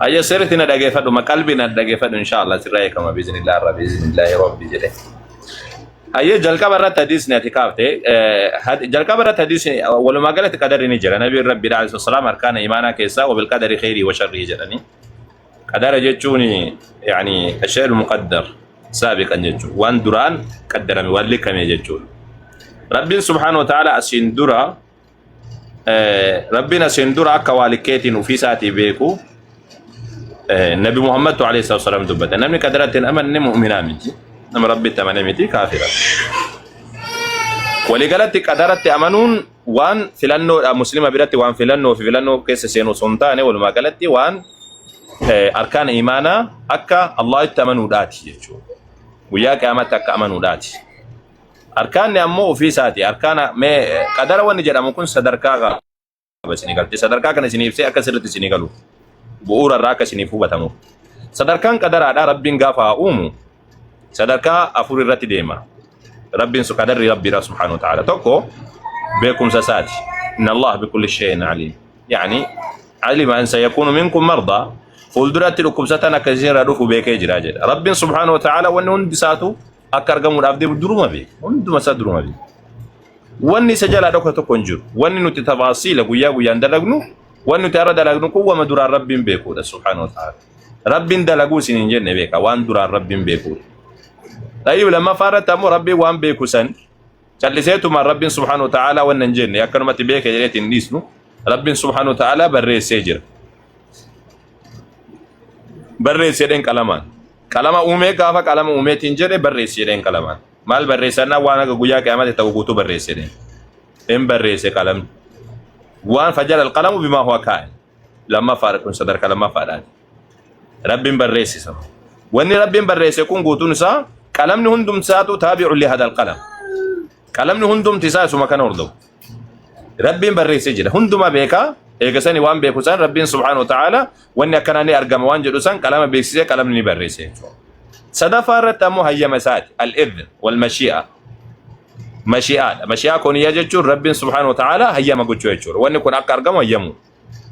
Ayya sirriitti na dhageeffadhu qalbii na dhageeffadhu inshaallah sirraa eekama biiznillaahi rabbi biiznillaahi rabbi jedhe. Ayya jalqaba irratti hadiisni ati kaafte jalqaba irratti hadiisni walumaa galatti qadarri ni jira nabiin rabbi alayhi salaam arkaana imaanaa keessaa wabil qadari khayrii wa sharrii jedhani. Qadara jechuun yaani ashay'ul muqaddar saabiqan jechuun waan duraan qaddarame waan liqame jechuun. Rabbiin subhaanahu wa ta'ala asiin dura rabbiin asiin dura akka waa liqeetiin ofii isaatii beeku Nabi Muhammad alayhi salaam dubbata namni qadaratti hin amanne mu'minaa miti nama rabbitti amane miti kaafira. Waliigalatti qadaratti amanuun waan filannoodha muslima biratti waan filannoo fi filannoo keessa seenu osoo hin taane walumaa galatti waan arkaan imaanaa akka Allahitti amanuudhaati jechuudha. Guyyaa qiyaamatti akka amanuudhaati. Arkaanni ammoo ofii isaati. Arkaana qadara wanni jedhamu kun sadarkaa qaba isinii galti. Sadarkaa kana isinii ibsee akka sirriitti isinii galu. Bu'uura irraa akka isiniif hubatamu. Sadarkaan qadaraadhaa rabbiin gaafa uumu sadarkaa afur irratti deema. Rabbiin su qadarri rabbiidha subhaanahu wa ta'ala. Tokko beekumsa isaati. Inna Allah bikulli shay'in aliim. Yani alima an sayakunu minkum marda fuulduratti dhukkubsatan akka isinirraa dhufu beekee jira jedha. Rabbiin subhaanahu wa ta'ala wanni hundi isaatu akka argamuudhaaf deemu duruma beeka. Hunduma isaa duruma beeka. Wanni isa jalaa dhokka tokko hin jiru. Wanni nuti tafaasiila guyyaa guyyaan dalagnu wanni nuti irra dalagnu kun wama duraan rabbiin beekuudha subhaanahu wa ta'ala. Rabbiin dalaguu isin hin jenne beeka waan duraan rabbiin beekuudha. Tayyib lammaffaa irratti ammoo rabbiin waan beeku san calliseetuma rabbiin subhaanahu wa ta'ala wanna hin jenne akkanumatti beeka jedheetti hin dhiisnu rabbiin subhaanahu wa ta'ala barreessee jira. Barreessedeen qalamaan. Qalama uumee gaafa qalama uumeetiin jedhe barreessedeen qalamaan. Maal barreessannaa waan akka guyyaa qiyaamatti ta'u guutuu barreessedeen. Hin barreesse qalamni. Waan fajjala alqalamu bimaa huwa kaa'in. Lammaffaa kun sadarkaa lammaffaadhaati. Rabbiin barreessisa. Wanni rabbiin barreesse kun guutuun isaa qalamni hundumsaatu taabi'u li hadal qalam. Qalamni hundumti isaa isuma kana hordofu. Rabbiin barreessee jira. Hunduma beekaa eegasani waan beeku san rabbiin subhaanahu wa ta'ala wanni akkanaa ni argama waan jedhu san qalama beeksisee qalamni ni barreesse. Sadaffaa irratti ammoo hayyama isaati al-idhn wal mashi'a. Mashi'a kooniyyaa jechuun rabbiin subhaanahu wa ta'ala hayyama gochuu jechuudha. Wanni kun akka argamu hayyamu.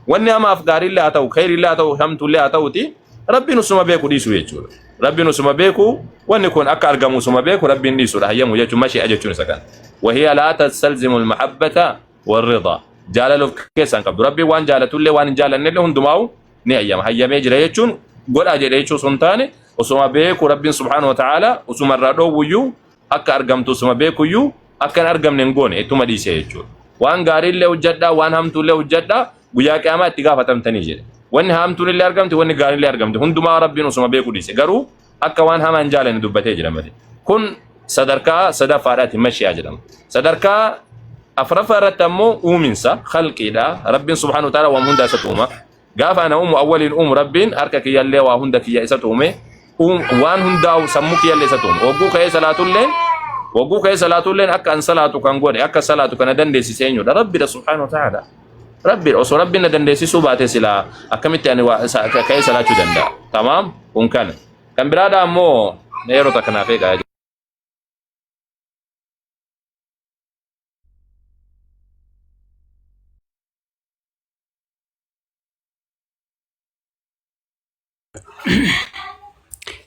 Wanni hamaaf gaariillee haa ta'u, khayriillee haa ta'u, hamtuullee haa ta'uti rabbiin usuma beeku dhiisuu jechuudha. Rabbiin usuma beeku wanni kun akka argamu usuma beeku rabbiin dhiisuudha hayyamu jechuun mashi'a jechuun isa kana. وهي لا تستلزم المحبة والرضا jaalaluuf keessan qabdu rabbiin waan jaalatullee waan hin jaalannellee hundumaa'u ni hayyama hayyamee jira jechuun godhaa jedhee jechuu sun taane osuma beeku rabbiin subhaanahu wa ta'ala osuma irraa dhoowwuyyuu akka argamtu osuma beekuyyuu akka hin argamne hin goone ittuma dhiisee jechuudha waan gaariillee hojjedhaa waan hamtuullee hojjedhaa guyyaa qiyaamaa itti gaafatamtanii jedhe wanni hamtuullee argamte wanni gaariillee argamte hundumaa rabbiin osuma beeku dhiise garuu akka waan hamaa hin jaalanne dubbatee jira malee kun sadarkaa sadaffaadhaati mashiyaa jedhama sadarkaa afraffaa irratti ammoo uuminsa khalqiidha rabbiin subhaanahu wa ta'ala waan hunda isatti uuma gaafa ana uumu awwaliin uumu rabbiin harka kiyyallee waa hunda kiyya isatti uume waan hundaa'u sammuu kiyyallee isatti uume wagguu ka'ee salaatulleen akka an salaatu kan godhe akka salaatu kana dandeessisee eenyudha rabbiidha subhaanahu wa ta'ala rabbiidha osoo rabbiin na dandeessisuu baate silaa akkamitti ani ka'ee salaachuu danda'a tamaam kun kana kan biraadha ammoo yeroo takkanaaf eegaa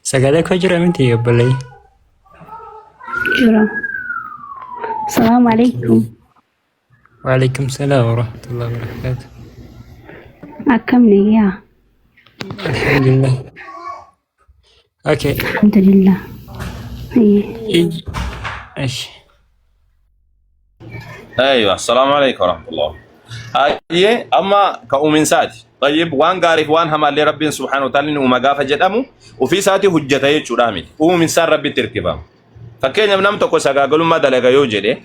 Sagada kau jira minti ya boleh. Jura. Assalamualaikum. Waalaikumsalam warahmatullahi wabarakatuh. Akkam ni ya? Alhamdulillah. Okay. Alhamdulillah. Ish. ايوه السلام عليكم ورحمه الله هاي اما كأومنسات طيب وان غارف وان هم اللي ربي سبحانه وتعالى وما غاف جدمو وفي ساعتي حجته يچودامي اومنسان ربي تركبا فكين نمت كو سغاغلو ما دلغا يوجده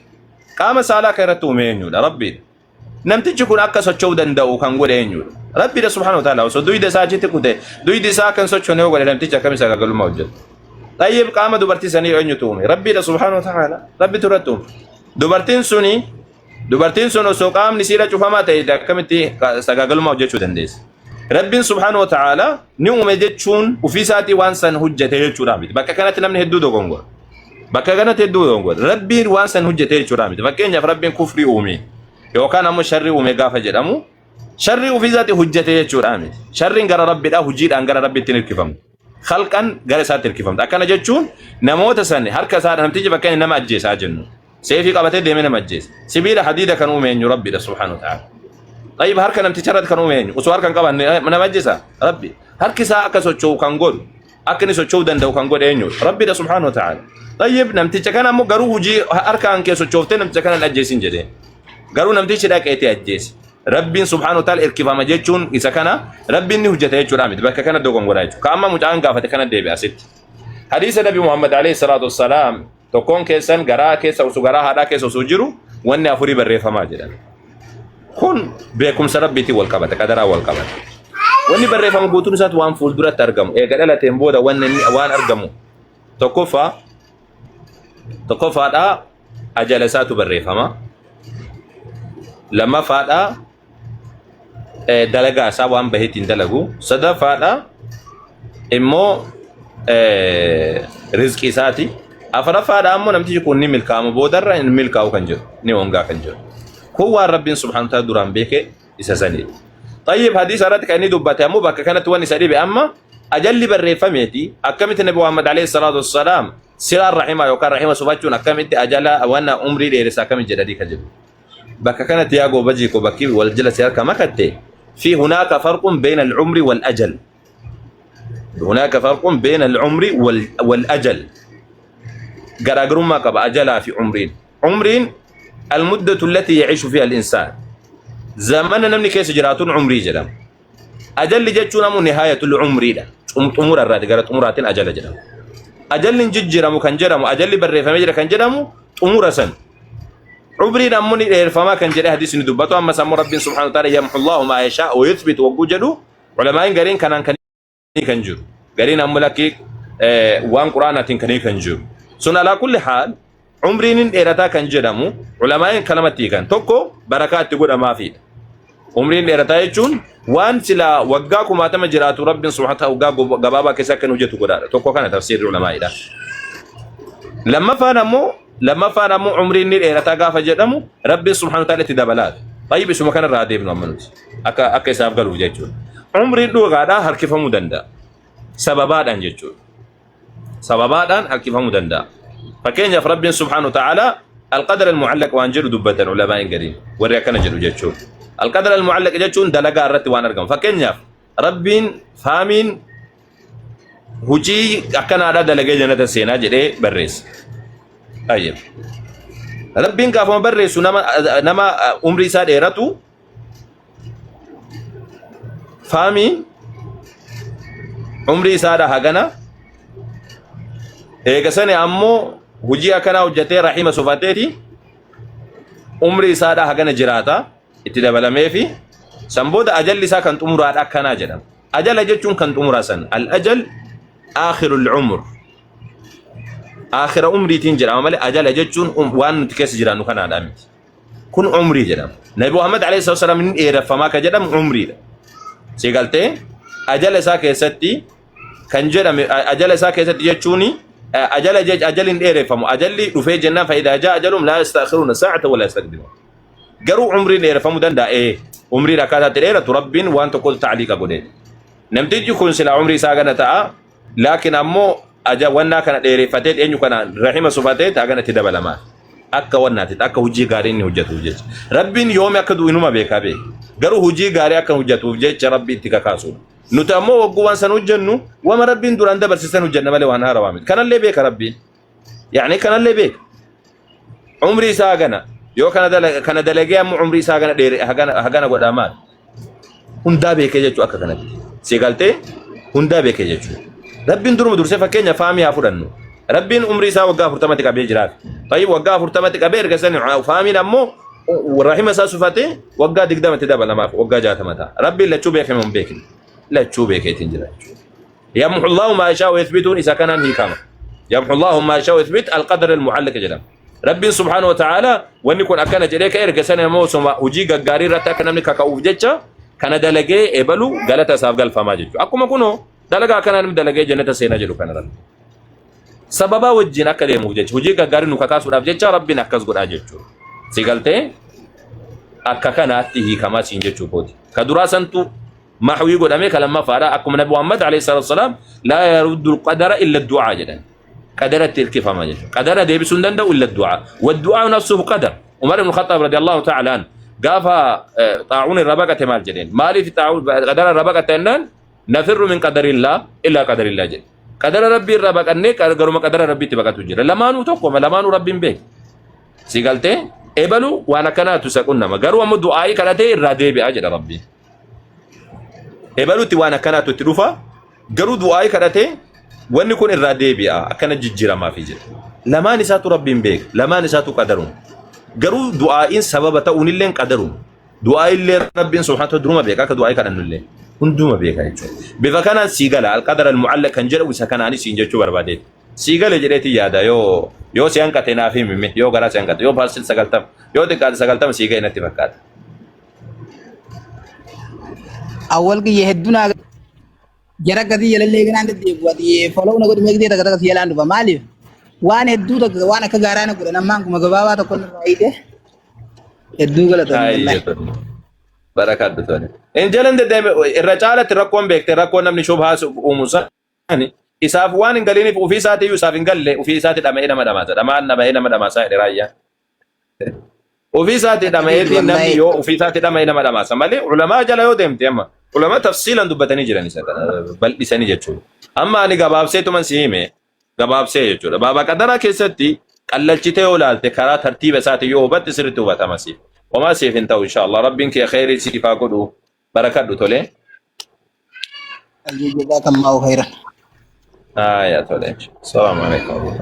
قام سالا كرتو مينو ربي نمت جكون اكسچو دندو كان غودينو ربي سبحانه وتعالى سو دوي دساجته كوته دوي دسا كان سوچو نيو غودي نمت جكم سغاغلو ما وجد طيب قام دبرتي سني انيو تومي ربي سبحانه وتعالى ربي ترتو dubartiin sun osoo qaamni siira cufamaa ta'e akkamitti sagaagalummaa hojjechuu dandeessa rabbiin subhaanahu wa ta'ala ni uume jechuun ofii isaatii waan san hojjete jechuudha miti bakka kanatti namni hedduu dogongora rabbiin waan san hojjete jechuudha miti fakkeenyaaf rabbiin kufrii uume yookaan ammoo sharrii uume gaafa jedhamu sharrii ofii isaatii hojjete jechuudha miti sharriin gara rabbiidha hojiidhaan gara rabbiitti hirkifamtu khalqan gara isaatti hirkifamtu akkana jechuun namoota san harka isaa namtichi bakka nama ajjeesaa jennu سيفي قبته ديمنا مجلس سبيل حديدة كانوا من ربي سبحانه وتعالى طيب هركن امتشرت كانوا من وسوار كان قبل من مجلسه ربي هركسا أكسو تشو كان قول أكني سو تشو دندو كان قول إنيو ربي سبحانه وتعالى طيب نمتش كان مو قرو جي أركان كيسو تشوفتين نمتش كان الأجيسين جدي قرو نمتش ذاك إتي أجيس ربي سبحانه وتعالى إركبا مجلسون إذا كان ربي إنه جته يجوا رامد بك كان دوغون ورايج كأما مجان قافة كان ديبي أسيت حديث النبي محمد عليه الصلاة والسلام تكون كيسن غرا كيس او سغرا هدا كيس سوجرو وني افوري بريفما جدان كون بكم سربتي والقبت قدرا والقبت وني بريفما بوتون سات وان فول درا ترغم اي غدلا تيمبودا وان ارغمو تكوفا دا اجلسات بريفما لما فادا دلغا سوان بهتين دلغو صدا فادا امو رزقي ساتي أفرفا دامو نمتي يكون نميل كامو بودر نميل كاو كنجر نيونغا كنجر هو رب سبحانه وتعالى دوران بيك إساساني طيب حديث أردت كأني دبتها مو بك كانت واني سريبي أما أجل بالريفميتي أكمت النبي محمد عليه الصلاة والسلام سير الرحمة يوكا رحمة سبحانه أكمت أجل وانا عمري ليرسا كمن جددي كجب بك كانت ياغو بجيكو بكي والجلس ياركا ما كتة في هناك فرق بين العمر والأجل هناك فرق بين العمر والأجل غراغرون ما قبا أجلا في عمرين المدة التي يعيش فيها الإنسان زمن نمني كيس جراتون عمري جرام أجل جتشونا من نهاية العمر ده أمور الرات قالت أمورات أجل جرام أجل نجد جرام كان جرام أجل بري فمجرى كان جرام أمور سن عمري نمني فما كان جرى حديث ندبته أما سمو رب سبحانه وتعالى يمحو الله ما يشاء ويثبت وجوده علماء قارين كان جر قارين أملاك وان قرآن كان جر سن على كل حال عمرين إيرتا كان جدامو علماء كلمتي كان توكو بركات تقول ما في عمرين إيرتا يجون وان سلا وقاكم ما تم جرات رب سبحانه وتعالى وقاكم غبابا كيسا كان وجهتو قدار توكو كان تفسير العلماء ده لما فهموا عمرين إيرتا غافا جدامو رب سبحانه وتعالى تدبلات طيب شو مكان الرادي ابن أمنوس أكا يساب قالوا جيجون عمرين دو غادا هركفا مدندا سببات أن جيجون سببات أن هركفا مدندا فكين يف رب سبحانه وتعالى القدر المعلق وانجر دبتن علماء قرين وريا كان جلو جتشو القدر المعلق جتشون دلقا رت وان ارقم فكنيا ربين فامين هجي أكن على دلقا جنة السينا جري بريس طيب ربين كافون بريس نما عمري ساد إيراتو فامين عمري ساد هاغنا إيقساني أمو هجي أكنا وجتي رحيم صفاتي عمري ساد هاغنا جراتا اتدابلا ميفي سنبود أجل لسا كانت عمرات أكنا جرام أجل أجلتون كانت عمراسا الأجل آخر العمر آخر عمري تنجر عمالي أجل أجلتون وان تكيس جرانو كان عدامي كن عمري جرام نبي محمد عليه الصلاة والسلام من إيرا فما كجرام عمري سيقالتي أجل سا كيستي كان جرام أجل سا كيستي جتشوني أجل إيرا فمو أجل رفي جنة فإذا جاء أجلهم لا يستأخرون ساعة ولا يستقدمون قروا عمري إيرا فمو دندا إيه عمري ركاتا إيرا تربين وان تقول تعليق قدين نمتج يكون سلا عمري ساقنا تاء لكن أمو أجا وانا كان إيرا فتيت إنيو كان رحمة صفاتيت أغانا تدبلا ما أكا وانا تت أكا هجي غارين هجت هجت ربين يوم يكدو إنما بيكا بي قروا هجي غاري أكا هجت هجت ربي تكا كاسو نتامو وقوان سنوجنو وما ربين دوران دبر سيسنو جنة مالي وانها روامد كان اللي بيك ربي يعني كان اللي بيك عمري ساقنا يو كان دلقيا مو عمري ساقنا ديري هغانا قدامات هندا بيك جيجو أكا كانت سيقالتي هندا بيك جيجو ربين درم درسي فكينيا فامي هافرنو ربين عمري سا وقا فرتمتك أبي جراف طيب وقا فرتمتك أبي ركساني فامي نمو ورحمة سا صفاتي وقا دقدام تدابا لما وقا جاتمتا ربي لا تشوبيك من بيك لا تشوبيك يتنجل يمحو الله ما يشاء ويثبتون إذا كان هي كما يمحو الله ما يشاء ويثبت القدر المعلق جلال ربي سبحانه وتعالى ونكون أكان جريك إرقساني موسم وجي غاري رتا كان نملك كأوفجتش كان دلقي إبلو غلطة ساف قال فما جيجو أكو ما كنو دلقا كان دلقي جنة سينا جلو كان رب سببا وجين أكدي موجج وجي غاري نكاكاس ورابجتش ربي نكاس قد أجيجو سيقالتي أكا كان أتيه كما سينجيجو بودي كدراسان تو محوي قد أميك لما فارا أكم نبي محمد عليه الصلاة والسلام لا يرد القدر إلا الدعاء جدا قدر التلك فما جيجو قدر دي بسندن ده إلا الدعاء والدعاء نفسه قدر عمر بن الخطاب رضي الله تعالى عنه قافا طاعون الربقة مال جدين مالي في طاعون قدر الربقة تنان نفر من قدر الله إلا قدر الله جد قدر ربي الربقة نيك قرما قدر ربي تبقى تجير لما نتوقع لما ربي بيك سيقالتي إبلو وانا كنا تسكننا ما قروا مو دعائي كانتي الرادي بأجر ربي إبلو توانا كنا تتروفا قروا دعائي كانتي ونكون الرادي بأ أكنا جيجيرا ما في جد لما نساتو ربي بيك لما نساتو قدرون قروا دعائين سبب تاون اللين قدرون دعائي اللي ربي سبحانه وتعالى بيك أكا دعائي كان اللين هندوما بيك هيجو بفكان سيغالا القدر المعلق كان جرى وسكناني سينجو بربادي سيغالا جريتي يادا يو سيانكاتنا في ميمي يو غرا سيانكات يو بارسل سغالتم يو دكال سغالتم سيغا نتي فكات أول كي يهدونا جرا كذي يللي كنا ندي بودي فلو نقول ميجدي تكذا كذي يلان دبا مالي وانا هدو تك وانا كجارانا كنا نمانك مجبابا تكون رايده هدو كلا تقول بركات بتواني إن جلند دم الرجالة تركون بيك تركون من شبهة وموسى يعني إساف وان قاليني وفي ساعة يوسف قال لي وفي ساعة دم إنا ما دماسة دم أنا بهنا ما دماسة رايا وفي ساعة دم إنا نمي يو وفي ساعة دم إنا ما دماسة مالي علماء جلا يو دم تيما علماء تفصيلا دبتني جراني سكان بل بيسني جتشو أما أنا جباب سيتو من سيمه جباب سيتو بابا كدرا كيستي قللتي ولا تكرار ترتيب ساعة يو بتسرتو بتماسي وما سيف انتو إن شاء الله ربك يا خير سيفا قدو بركات تولي جزاك الله خيرا يا تولي السلام عليكم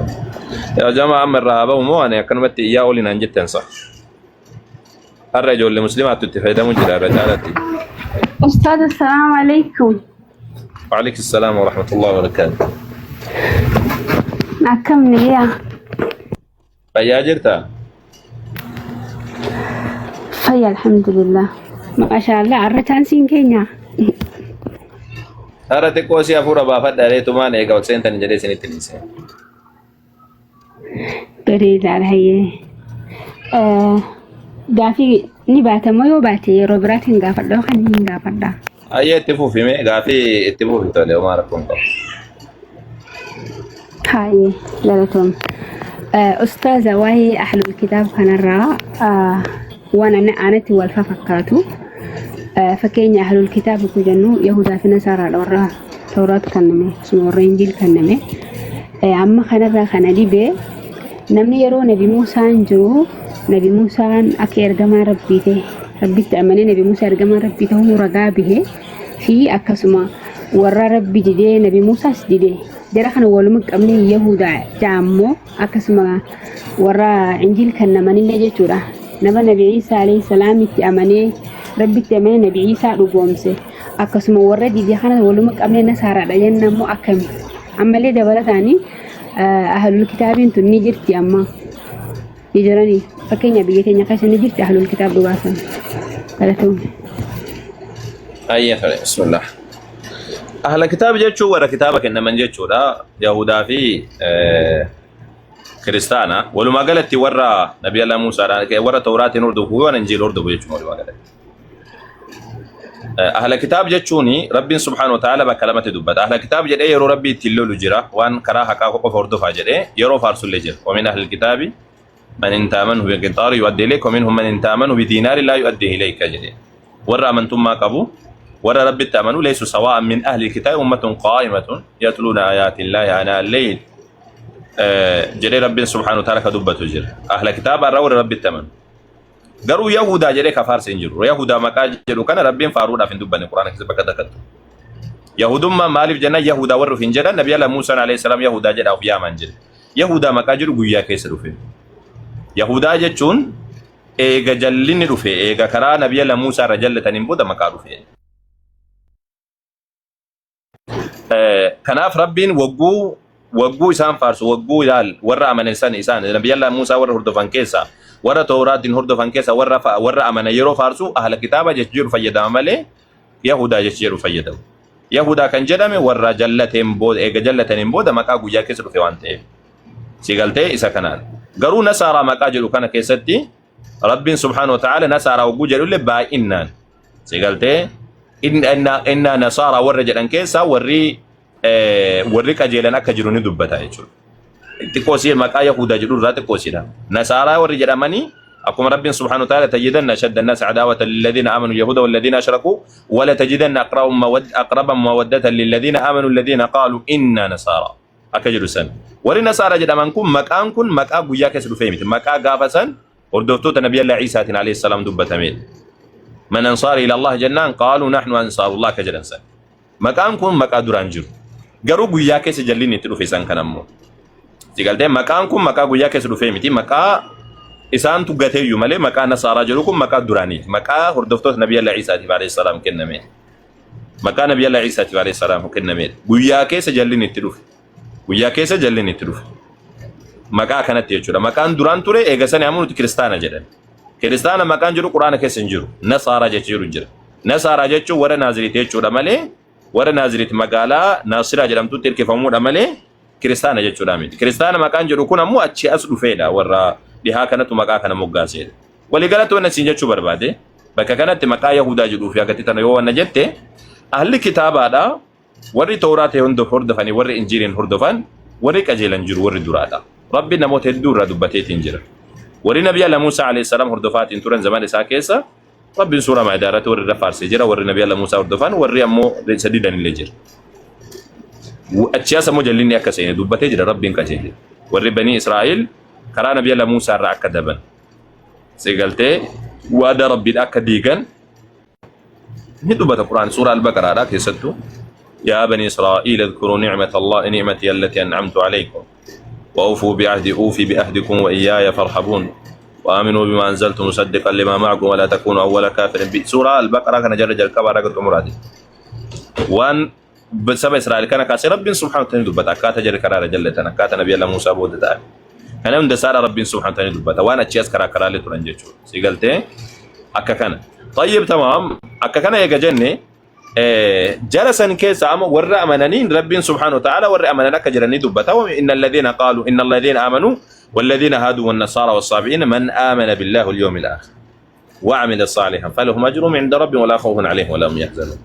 يا جماعة من رهابة ومو أنا كنت إياه ولنا نجد تنصح الرجل المسلمات تتفيد مجرى رجالتي أستاذ السلام عليكم. وعليك السلام ورحمة الله وبركاته. أكم نيا فيا جرتا فيا الحمد لله ما شاء الله عرتان سين كينيا أرتك وسي أفورا بافد داري تومان إيجا وكسين تنجري سنة تنسي بريد على هي دافي نباتة ما يباتي روبراتين غافر لو خنين غافر دا أيه اتفو في مي غافي اتفو في تولي وما ركون هاي لالتون أستاذة وهي أهل الكتاب كان الرا وانا أنتي والففكاتو فكين أهل الكتاب كجنو يهودا في نصارى الورا توراة كنمي سمو إنجيل كنمي أما كان الرا كان ديبه نمني يرو نبي موسى انجو نبي موسى أكير جمع ربيته ربيت أماني نبي موسى رجمع ربيته هو رجابه في أكسما ورا ربي جدي نبي موسى سديده جرا كان ولمك أمني يهودا جامو أكسما ورا إنجيل كنماني نجى تورا نبى نبي عيسى عليه السلام أماني ربي تأماني نبي عيسى رجومسه أكسما ورا جدي كان ولمك أمني نصارى لين مو أكمل أما ليه دبلة ثاني أهل الكتاب أنتم نجرتي أما يجراني فكين بيجي نقاش نجرتي أهل الكتاب دواسا قالتهم أيه بسم الله أهل الكتاب جتشو ورا كتابك إنما جتشو لا يهودا في كريستانا ولما قالت ورا نبي الله موسى ورا توراة نردو هو إنجيل نردو جتشو ولما قالت أهل الكتاب جتشوني ربي سبحانه وتعالى بكلمة دبت أهل الكتاب جد يرو ربي تلو لجرا وان كراها كاكو فردو فاجر يرو فارس لجر ومن أهل الكتاب من انت آمنه بقنطار يؤدي إليك ومنهم من انت آمنه بدينار لا يؤديه إليك جد ورا من ثم قبو ورا ربي تأمنوا ليسوا سواء من أهل الكتاب أمة قائمة يتلون آيات الله آناء الليل جد ربي سبحانه وتعالى كدبت جر أهل الكتاب أرى ربي تأمنوا garuu yahudaa jedhee kafaarsa hin jiru yahudaa maqaa jedhu kana rabbiin faaruudhaaf hin dubbanne quraana keessa bakka takkattu yahudummaa maaliif jenna yahudaa warra hin jedhan nabi Allah Muusaa alayhi salaam yahudaa jedha of yaaman jedhe yahudaa maqaa jedhu guyyaa keessa dhufe yahudaa jechuun eega jallinni dhufe eega karaa nabi Allah Muusaa irra jallataniin booda maqaa dhufe kanaaf rabbiin wagguu isaan faarsu wagguu ilaal warra amanesan isaan nabi Allah Muusaa warra hordofan keessa warra tawraatiin hordofan keessa warra amana yeroo faarsu ahla kitaaba jechuun fayyadama malee yahudaa jechuun fayyadamu yahudaa kan jedhame warra jallateen booda eega jallataniin booda maqaa guyyaa keessa dhufe waan ta'eef sigaltee isa kanaan garuu nasaaraa maqaa jedhu kana keessatti rabbiin subhaanahu wa ta'ala nasaaraa wagguu jedhullee baay'inaan sigaltee inna nasaaraa warra jedhan keessa warri qajeelan akka jiru ni dubbata jechuudha اتقوسي مكا يهودا جدور ذات قوسيدا نصارى ورجلمني أقوم رب سبحانه وتعالى تجدن أشد الناس عداوة للذين آمنوا اليهود والذين أشركوا ولا تجدن أقرب مودة للذين آمنوا الذين قالوا إنا نصارى أكجر سن وري نصارى جدمنكم مكانكم مكا بوياك سلفيمت مكا غافسن وردفتوت نبي الله عيسى عليه السلام دبتمين من أنصار إلى الله جنان قالوا نحن أنصار الله كجرن سن مكانكم مكا درانجر قروا بوياك سجلين تلفيسن كنمو sigaltee maqaan kun maqaa guyyaa keessa dhufee miti maqaa isaantu gateeyyu malee maqaa nasaaraa jedhu kun maqaa duraaniiti maqaa hordoftoota nabi Allah Iisaatiif alayhi salaam kenname maqaa nabi Allah Iisaatiif alayhi salaam kenname guyyaa keessa jalliin itti dhufe guyyaa keessa jalliin itti dhufe maqaa kanatti jechuudha maqaan duraan ture eegasanii amunuti kiristaana jedhan kiristaana maqaan jedhu quraana keessa hin jiru nasaaraa jechuun jira nasaaraa jechuun warra naaziriit jechuudha malee warra naaziriit magaalaa naasiraa jedhamtutti hirkifamuudha malee kiristaana jechuudha miti kiristaana maqaan jedhu kun ammoo achi as dhufeedha warra dhihaa kanatu maqaa kana moggaaseedha waliigalatti wanna siin jechuu barbaade bakka kanatti maqaa yahudaa jedhuu fi agatti tana yoo wanna jette ahli kitaabaadha warri tawraatee hordofanii warri injiiliin hordofan warri qajeelan jiru warri duraadha rabbi namoota hedduu irraa dubbateetiin jira warri nabi Allah Muusaa alayhi salaam hordofaatiin turan zaman isaa keessa rabbiin suuraa maa'idaarratti warri irra faarsee jira warri nabi Allah Muusaa hordofan warri ammoo sadiidanillee jira أشياء سمو جليني أكسين دوبته جرا ربين كجيل وري بني إسرائيل كرا نبي الله موسى رأك دبن سيقلته وada ربي أكديجن ندوبته القرآن سورة البقرة هذا كيستو يا بني إسرائيل اذكروا نعمة الله نعمتي التي أنعمت عليكم وأوفوا بعهدي أوفي بعهدكم وإياي فارحبون وآمنوا بما أنزلت مصدقا لما معكم ولا تكونوا أول كافر سورة البقرة كان جرج الكبار قد مرادي وان بسبب إسرائيل كان كاسي رب سبحانه وتعالى دبتا كاتا جري كرارة جلتنا كاتا نبي الله موسى بودتا أنا من دسارة رب سبحانه وتعالى دبتا وانا تشيس كرا لترنجيشو سيقلتي أكا كان طيب تمام أكا كان يجا جنة جلسا كيس عام ورى أمانين رب سبحانه وتعالى ورى أماننا كجرني دبتا إن الذين قالوا إن الذين آمنوا والذين هادوا والنصارى والصابئين من آمن بالله اليوم الآخر وعمل صالحا فلهم أجرهم عند ربهم ولا خوف عليهم ولا هم يحزنون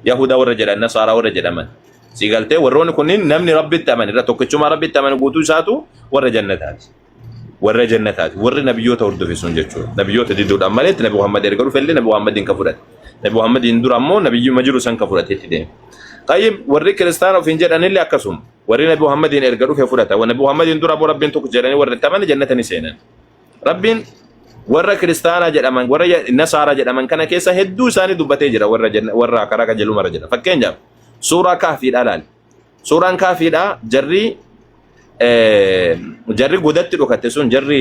يهودا ورجل النصارى ورجل أمن سيقالته ورون كنين نمني ربي التمن رتوكتشما ربي التمن قوتو ساتو ورجل نتاج warra jannataati warri nabiyyoota hordofan jechuudha nabiyyoota didduudhaan malee nabi Muhammad erga dhufellee nabi Muhammadin ka fudhate nabi Muhammadin dura ammoo nabiyyuma jiru san ka fudhateetti deeme tayyib warri kiristaana ofiin jedhanillee akkasuma warri nabi Muhammadin erga dhufe fudhata wa nabi Muhammadin dura boo rabbiin tokko jedhanii warri tamani jannatani seenan rabbiin warra kiristaana jedhaman warra nasaara jedhaman kana keessa hedduu isaanii dubbatee jira warra karaa qajeeluu mara jira fakkeenyaaf suuraa kaafiidha laal suuraan kaafiidha jarri godatti dhokate sun jarri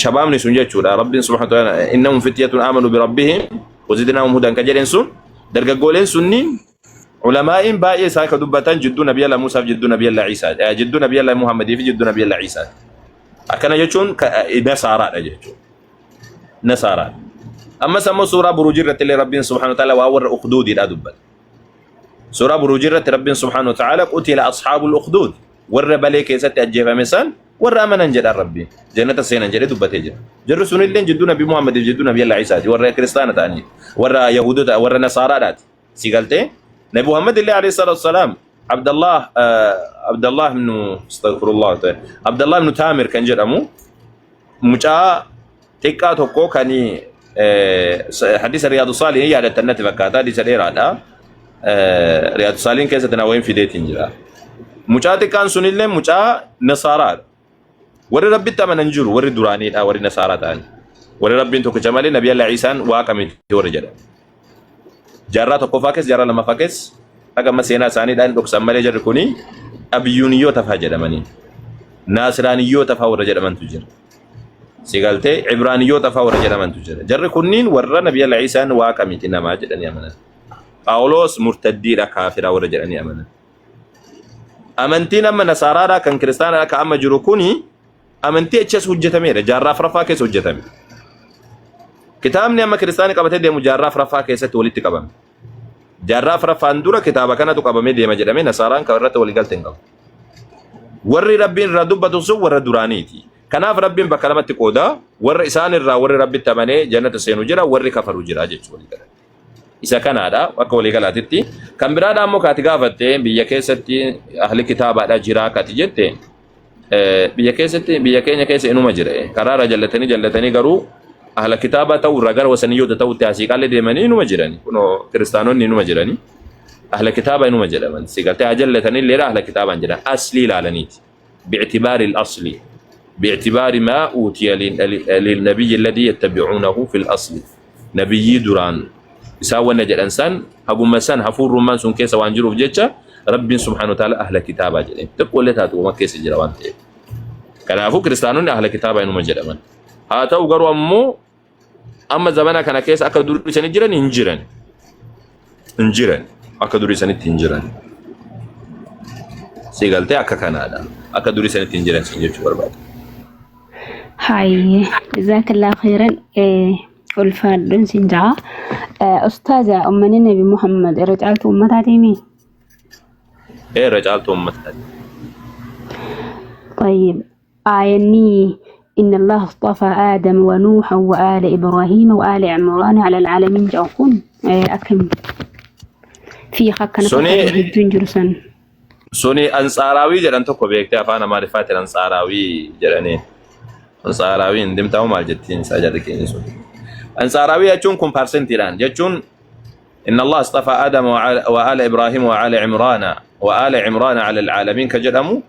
shabaabni sun jechuudha rabbiin subhanahu wa ta'ala innahum fityatun amanu bi rabbihim wa zidnahum hudan ka jedhen sun dargaggooleen sunniin ulamaa'in baay'ee isaa ka dubbatan jidduu nabiyyi Muusaa fi jidduu nabiyyi Iisaa jidduu nabiyyi Muhammadii fi jidduu nabiyyi Iisaa akkana jechuun nasaaraadha jechuudha nasaaraadha ammas ammoo suuraa buruujii irratti illee rabbiin subhanahu wa ta'ala waa warra ukhduudiidha dubbata suuraa buruujii irratti rabbiin subhanahu wa ta'ala qutila ashaabul ukhduud warra balee keessatti ajjeefame san warra amanan jedhan rabbiin jannata seenan jedhee dubbatee jira jarri sunillee jidduu nabi Muhammad fi jidduu nabiyyi Iisaati warra kiristaana ta'anii warra yahuudota warra nasaaraadhaati si galtee nabi Muhammad illee alayhi salatu wassalam Abdullah ibn astaghfirullah Abdullah ibn Tamir kan jedhamu mucaa xiqqaa tokko kan hadisa Riyadus Salihin yaadattannatti fakkaata hadisa dheeraadha Riyadus Salihin keessatti na wayin fideetiin jira mucaa xiqqaan sunillee mucaa nasaaraadha warri rabbitti amanan jiru warri duraaniidha warri nasaaraa ta'an warri rabbiin tokkicha malee nabiyyi Iisaan waaqa miti warri jedha jaarraa tokkoffaa keessa jaarraa lammaffaa keessa agama seenaa isaaniidhaan dhoksan malee jarri kuni abiyyuuniyyoota fa'aa jedhamanii naasiraaniyyoota fa'aa warra jedhamantu jira sigaltee ibraaniyyoota fa'aa warra jedhamantu jira jarri kunniin warra nabiyyi Iisaan waaqa miti namaa jedhanii amanan Phaawulos murtaddiidha kaafiraa warra jedhanii amanan amantiin amma nasaaraadha kan kiristaanaa ka amma jiru kuni amantii achas hojjetameedha jaarraa afraffaa keessa hojjetame kitaabni amma kiristaanii qabatee deemu jaarraa afraffaa keessatti walitti qabame jaarraa afraffaan dura kitaaba kanatu qabamee deema jedhamee nasaaraan kan irratti waliigalte hin qabu warri rabbiin irraa dubbatu sun warra duraaniiti kanaaf rabbiin bakka lamatti qooda warra isaan irraa warri rabbitti amanee jannata seenu jira warri kafaru jira jechuudha isa kanaadha akka waliigalaatitti kan biraadha ammoo kaati gaafatte biyya keessatti ahli kitaabaadha jira kaati jette biyya keessatti biyya keenya keessa inuma jira karaara jallatanii garuu ahli kitaaba ta'u irraa gara wasaniyyoota ta'utti asiiqaalee deemanii inuma jirani kunoo kiristaanonni inuma jirani ahli kitaaba inuma jedhaman sigaltee ajallatanii illee ahli kitaabaan jedhan aslii ilaalaniiti bi'tibaari al-asli bi'tibaari maa uutiya lilnabiyyi alladhii yattabi'uunahu fil asli nabiyyi duraan isaan wanna jedhan san haguma san hafuurummaan sun keessa waan jiruuf jecha rabbiin subhanahu wa ta'ala ahla kitaabaa jedheen xiqqoolee taatu uma keessa jira waan ta'eef kanaafuu kiristaanonni ahla kitaabaa inuma jedhaman haa ta'u garuu ammoo amma zamana kana keessa akka durii isanii jiran hin jiran akka durii isanitti hin jiran sigaltee akka kanaadha akka durii isanitti hin jiran sin jechuu barbaada. Hayi jazakallahu khairan ulfaadhuun sin jaa ustaaza ummani nabi Muhammad irra caaltu ummataati mi irra caaltu ummataati طيب آيني إن الله اصطفى آدم ونوحا وآل إبراهيم وآل عمران على العالمين جاكون أكم في خكنا سوني أنصاراوي جران تكو بيكتي أفانا معرفات الأنصاراوي جراني أنصاراوي ندمتاو مال جتين ساجدكين سوني أنصاراوي يجون كومبارسنت إيران يجون إن الله اصطفى آدم وآل إبراهيم وآل عمران على العالمين كجرمو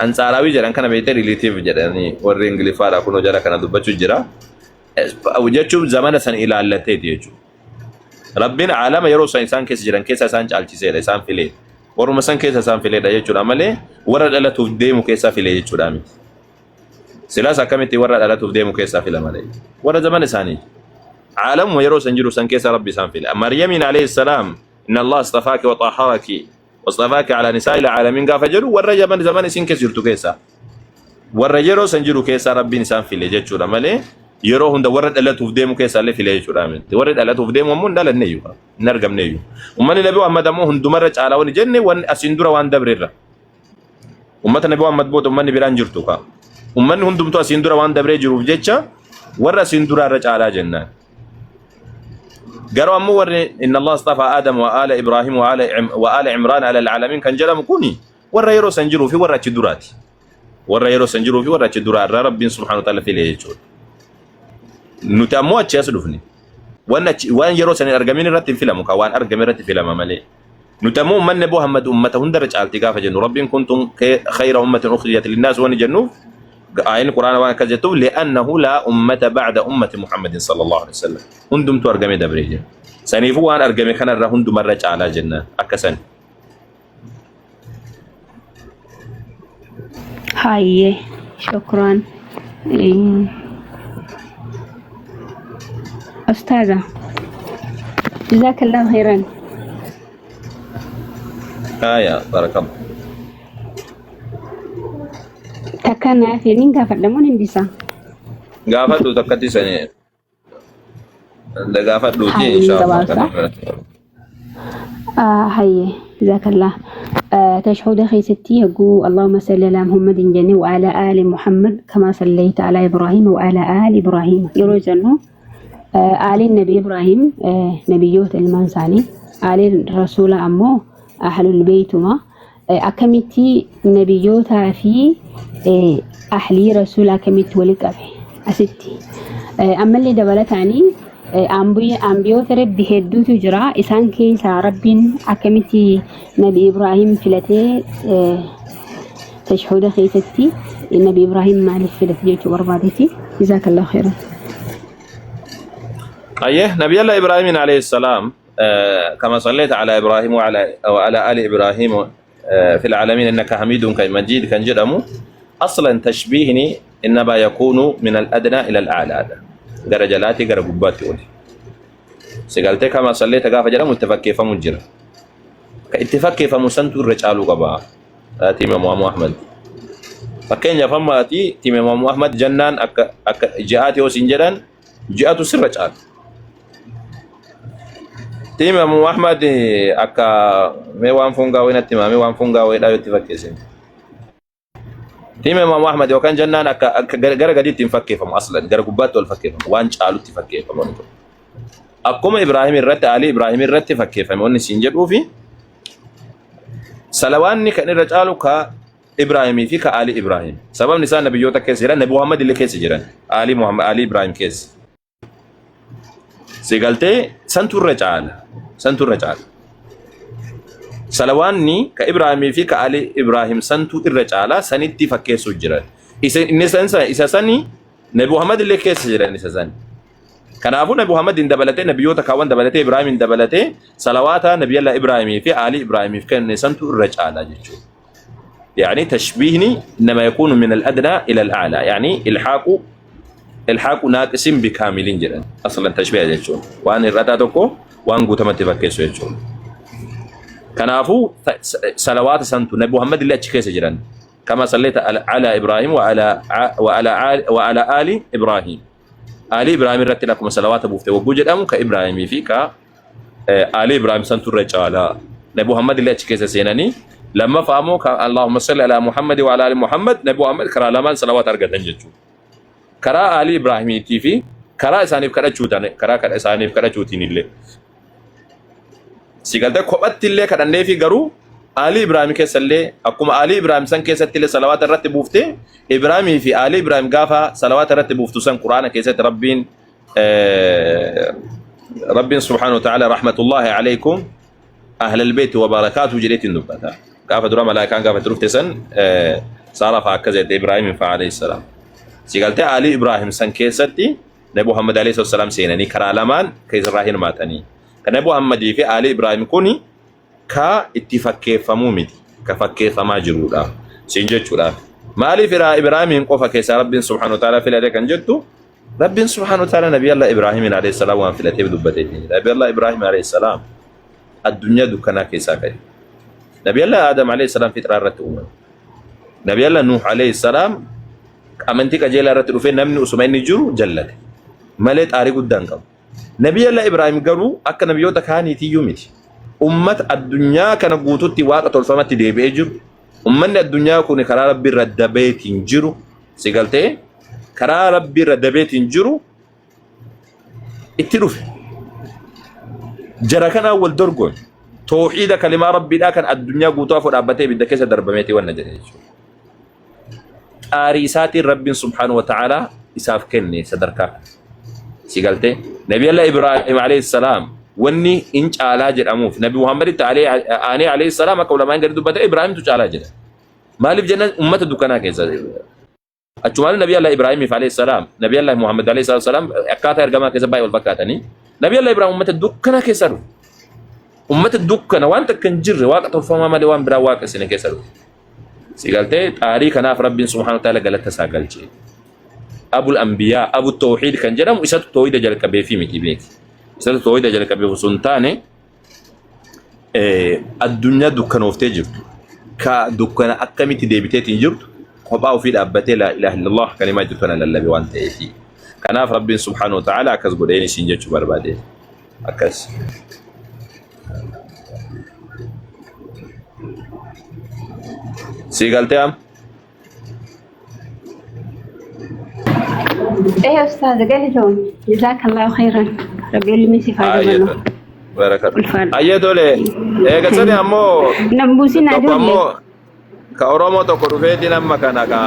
أنصاراوي جران كان بيتر ريليتيف جراني وري إنجليفارا كونو جرا كان دبچو جرا وجچو زمان سن إلى اللتي يجو ربنا عالم يرو إنسان كيس جران كيس إنسان جالتي سير إنسان فيلي ورو مسان كيس إنسان فيلي دا يجو رامله ورد الله تفديمو كيسا فيلي يجو رامي سلاسة كمتي ورد الله تفديمو كيسا فيلي مالي ورد زمان ساني عالم ويرو سنجرو سن كيسا ربي سان فيلي مريم عليه السلام إن الله اصطفاك وطهرك واصطفاك على نساء العالمين قافجرو ورد زمان سن كيس جرتو كيسا ورد يرو سنجرو كيسا ربي نسان فيلي يجو رامله يرو هند ورد الله تفديمو كيسا اللي فيلي يجو رامي ورد الله تفديمو من دال النيو نرجم نيو ومن النبي محمد مو هند مرج على ون جنة وان أسندرا وان دبريرا ومن النبي محمد بوت ومن بيران جرتوكا ومن هندم تو أسندرا وان دبري جروب جتشا ورا سندرا رج على جنة قالوا أمو إن الله اصطفى آدم وآل إبراهيم وآل عمران على العالمين كان جرم كوني ورا يرو سنجرو في ورا تدراتي warra yeroo san jiruu fi warra achi dura irraa rabbiin subhaanahu wa ta'ala filee jechuudha. Nuti ammoo achi as dhufne waan yeroo san argamin irratti hin filamu ka waan argame irratti filama malee. Nuti ammoo ummanni Muhammad ummata hundarra caalti gaafa jennu rabbiin kuntum khayra ummatin ukhrijat linnaas waan jennuuf آية القرآن وأنا كذبته لأنه لا أمة بعد أمة محمد صلى الله عليه وسلم هندم تو أرجمي دبريجة سنيفو وأنا أرجمي خنا هندم مرة على جنة أكسن هاي شكرا أستاذة جزاك الله خيرا بارك الله takkan feeling gaafadhamuun hin bisa. Gaafadhu takkatti sanii gaafadhuuti inshallah. هاي جزاك الله. تشهد أخي ستي يقول اللهم صل على محمد جنة وعلى آل محمد كما صليت على إبراهيم وعلى آل إبراهيم يروجنه آل النبي إبراهيم نبيوت المنساني آل الرسول أمه أهل البيت ما أكمتي نبيوتها في أهلي رسول أكمت ولك أبي أستي أما اللي دبلتاني أنبيوت ربي هدو تجرى إسان كيسا ربين أكمتي نبي إبراهيم فلتي تشهد خيستي النبي إبراهيم مالك فلتي جيتو بربادتي جزاك الله خيرا. أيه نبي الله إبراهيم عليه السلام كما صليت على إبراهيم وعلى آل إبراهيم في العالمين إنك حميد مجيد كان جرمو أصلا تشبيهني إنما يكون من الأدنى إلى الأعلى درجاتي قربوباتي ولي سيقالتي كما صليت قافة جرم اتفاق كيف مجرى اتفاق كيف مسنتو الرجال قبا تيم إمام أحمد فكين يفهماتي تيم إمام أحمد جنان جاءاتي وسنجران جاءاتو سر رجال تيم إمام أحمد أكا ميوان فونغا وين التيم ميوان فونغا وين لا اتفاق كيسين تيم إمام أحمد وكان جنان أكا غير قديد تنفك كيفهم أصلا غير قبات والفك كيفهم وان شالو تفك كيفهم أقوم إبراهيم الرت علي إبراهيم الرت تفك كيفهم وني سينجدوا في سلواني كان الرجال كا إبراهيمي في كآل إبراهيم سبب نساء نبيوتا كيسيران نبي محمد اللي كيسيران آل محمد آل إبراهيم كيس سيقالتي سنتو الرجال سلواني كإبراهيم في كآل إبراهيم سنتو الرجال سنتي فكيسو جران إسا سني نبي محمد اللي كيسيران إسا سني كنافو نبي محمد دبلته نبيوتا كوان دبلته إبراهيم دبلته صلواتا نبي الله إبراهيم في آل إبراهيم في كان سنتو الرجال جيتشو يعني تشبيهني إنما يكون من الأدنى إلى الأعلى يعني الحاق ناقص بكامل جدا أصلا تشبيه جيتشو وان الرتاتوكو وان قوتما تفكيسو جيتشو كنافو صلوات سنتو نبي محمد اللي أتشكيس جدا كما صليت على إبراهيم وعلى آل إبراهيم آل إبراهيم رتي لكم صلوات بوفته وجود أم كإبراهيم فيك آل إبراهيم سنتو الرجال نبي محمد اللي أتشكيس سيناني لما فهموا اللهم صل على محمد وعلى آل محمد نبي محمد كرا لمان صلوات أرجع تنجتو كرا آل إبراهيم تيفي كرا إسانيف كرا شوتان كرا إسانيف كرا شوتين اللي سيقالتا كوبات اللي كرا نيفي قرو آل إبراهيم كيسالي أقوم آل إبراهيم سن كيسات اللي صلوات الرتب بوفته إبراهيم في آل إبراهيم قافا صلوات الرتب بوفتو سن قرآن كيسات ربين ربين سبحانه وتعالى رحمة الله عليكم أهل البيت وبركاته جريت النبتة قافة درا ملاكان قافة تروف تسن صار فهكذا إبراهيم فعليه السلام سيقالتا آل إبراهيم سن كيساتي نبو محمد عليه السلام سيناني كرا لمان كيس راهين ماتني كنبو محمد في آل إبراهيم كوني كا اتفاقه فمومد كفاقه فما جرودا سنجتشودا مالي فرا إبراهيم قفا كيس رب سبحانه وتعالى في الأدى كنجتو رب سبحانه وتعالى نبي الله إبراهيم عليه السلام وان في الأدى بدبته نبي الله إبراهيم عليه السلام الدنيا دكنا كيسا كي نبي الله آدم عليه السلام في ترارة أمم نبي الله نوح عليه السلام أمنتي كجيلا رتلو في نمني أسمين جرو جلت ملت آري قدانكم نبي الله إبراهيم قالوا أكا نبيوتا كاني تيومتي أمة الدنيا كان قوتوتي واقع طلفمت دي بيجر أمة الدنيا كوني كرا ربي ردبيت جرو سيقالتي كرا ربي ردبيت جرو اتروف جركنا أول درجون توحيد كلمة ربي لا كان الدنيا قوتها فرابته بدك كيس دربميتي والنجدة أريسات رب سبحانه وتعالى إساف كني صدرك سيقالته نبي الله إبراهيم عليه السلام وني إنش على جد أموف نبي محمد تعالى أنا عليه السلام أقول ما ينقدر دبته إبراهيم تجعل جد مالي في جنة أمة الدكانة كذا أجمل نبي الله إبراهيم عليه السلام نبي الله محمد عليه السلام أكاثر جماعة كذا باي والبكاتني نبي الله إبراهيم أمة الدكانة كسر أمة الدكانة وأنت كنجر وقت فما ما دوام براواك سنة كسر سيقالته تاريخ أنا في ربي سبحانه وتعالى قالت تساقل شيء أبو الأنبياء أبو التوحيد كان جرام إسات التوحيد جل كبير في مكي بيك إسات التوحيد جل كبير سنتانه الدنيا دكان وفتجر كدكان أكمل تدبيتة تنجر خباء في الأبتة لا إله إلا الله كلمة دكان لله بوانت إيتي كان في ربي سبحانه وتعالى أكاس بدين سنجر شبر بعدين أكاس سيقالته أم ايه يا استاذ قال لهم جزاك الله خيرا ربي اللي من سفاده منه بارك الله الفال أيدولي إيه كسرني أمو نمبوسي tokko نادولي ammoo ka Oromoo tokko dhufeeti nama kana ka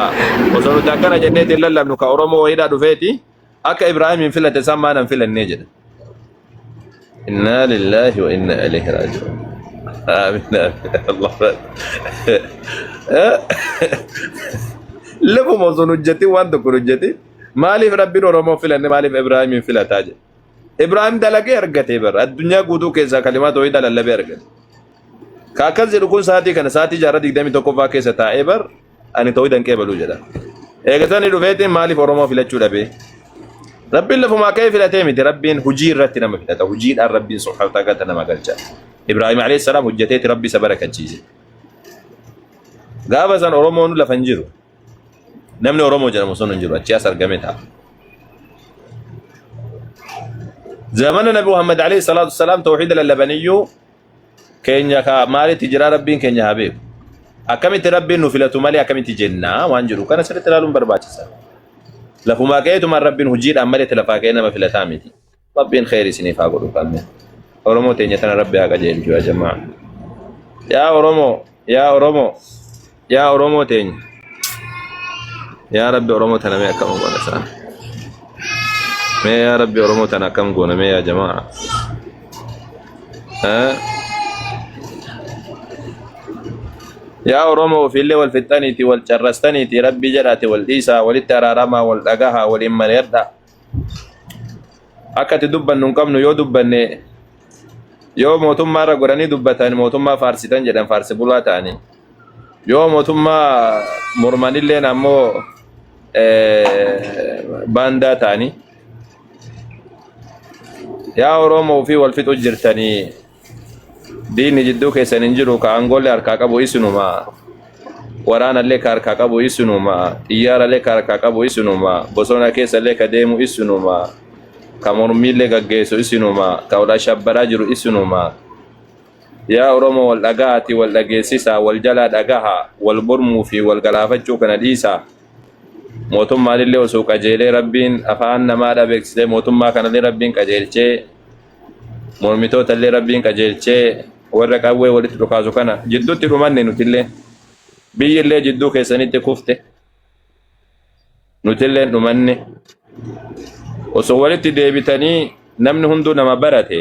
osoo nuti akkana jenneeti lallabnu ka Oromoo wayiidhaa dhufeeti akka Ibraahimin filate san maanan filannee jedha. Inna lillahi wa inna ilaihi raaji'uun. Amiin Allah. Lafuma osoo hojjeti waan tokko hojjeti maaliif rabbiin Oromoo filanne maaliif Ibraahimin filataa jedha. Ibraahim dalagee argatee bara addunyaa guutuu keessaa kalimaa wayiidhaa lallabee argate. Kaakas jedhu kun saatii kana saatii jaarraa 21ffaa keessa taa'ee bar ani ta'uu danqee baluu jedha. Eegasanii dhufeetiin maaliif Oromoo filachuu dhabe? Rabbiin lafumaa ka'ee filatee miti rabbiin hujii irratti nama filata hujiidhaan rabbiin subhaanahu wa ta'ala nama galcha. Ibraahim alayhi salaam hojjeteeti rabbi isa barakachiise. Gaafa san Oromoon lafa hin jiru. Namni Oromoo jedhamu sun hin jiru achi as argame ta'a. Zamana Nabi Muhammad alayhi salaatu wassalaam tawxiida lallabaniyyuu keenya ka maalitti jira rabbiin keenya haa beeku. Akkamitti rabbiin nu filatu malee akkamitti jennaa waan jiru kana sirriitti ilaaluun barbaachisa. Lafumaa ka'eetumaan rabbiin hojiidhaan malee lafaa ka'ee nama filataa miti. Rabbiin khayrii isiniif haa godhu qabne. Oromoo teenya tana rabbi haa qajeelchu yaa jamaa. Yaa Oromoo, yaa Oromoo, yaa Oromoo teenya. Yaa Rabbi Oromoo tana mee akkam goona sana. Mee yaa Rabbi Oromoo tana akkam goona mee yaa jamaa. يا أورمو في اللي والفتنيتي والشرستنيتي ربي جراتي والإيسا والترارما والأجاها والإما يردا أكتي دبا نكمل يو دبا يو موتم مرة قراني دبتاني موتم ما فارسيتان جدا فارس بولاتاني يو موتم ما مرماني اللي نمو باندا تاني يا أورمو في والفتو جرتاني ديني جدو كيسان انجرو كأنغولي أركاكابو إسنوما ورانا لك أركاكابو إسنوما إيارا لك أركاكابو إسنوما بسونا كيسا لك ديمو إسنوما كمرمي لك جيسو إسنوما كولا شبراجرو إسنوما يا أرومو والأغاتي والأغيسيسا والجلاد أغاها والبرمو في والغلافتشو كنديسا موتم مالي اللي وسوك أجيلي ربين أفان نمادا بيكسي موتم ما كان لي ربين كجيلشي مرميتو تلي ربين كجيلشي warra qawwee walitti dhukaasu kana jidduutti dhumanne nutillee biyyillee jidduu keessanitti kufte nutillee dhumanne osoo walitti deebitanii namni hunduu nama barate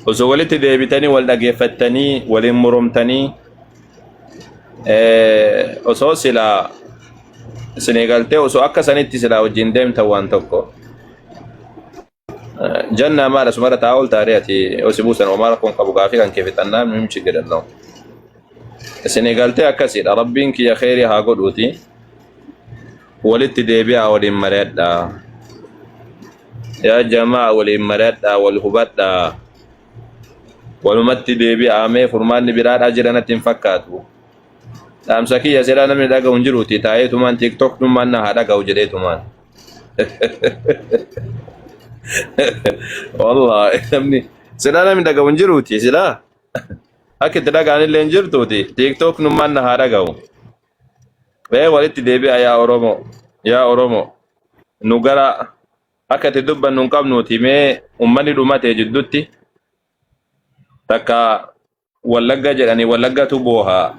osoo walitti deebitanii wal dhageeffattanii waliin muromtanii osoo silaa isinii galtee osoo akka sanitti silaa wajjin deemtan waan tokko جنة ما رسمرة تعول تاريخي وسبوسا وما ركون قبوا كان كيف تنام نمشي كده لهم السنغالتي أكسر ربينك يا خيري هاقول وتي ولدت ديبيا والإمارات يا جماعة والإمارات والهبات والمت ديبيا أمي فرمان براد أجرنا تنفكاتو أمسكي يا سيرانا من داقا ونجروتي تايتو من تيك توك نمان نهادا وجديتو من والله نمني سنانا من دقا ونجروتي سلا أكيد دقا عن اللي نجرتوتي تيك توك نمان نهارا قاو بيه والدت ديبيا يا أورومو نقرأ أكيد دبا ننقب نوتي مي أماني دوماتي جدوتي تكا ولقا جراني ولقا تبوها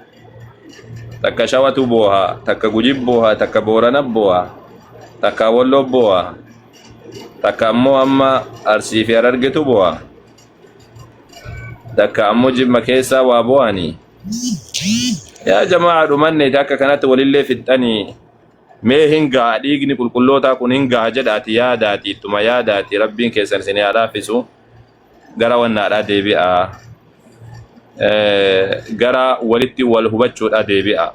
takka shawatu booha, takka gujib booha, takka boorana booha, takka walloo booha, takka ammoo amma arsii fi harargetu booha, takka ammoo jimma keessaa waa boohanii. Yaa jamaa dhumanne takka kanatti walillee fixxanii mee hingaa dhiigni qulqullootaa kun hingaa jedhaati yaadaati ittuma yaadaati rabbiin keessan isin haa laaffisu gara wannaadhaa deebi'a. Gara walitti wal hubachuudha deebi'a.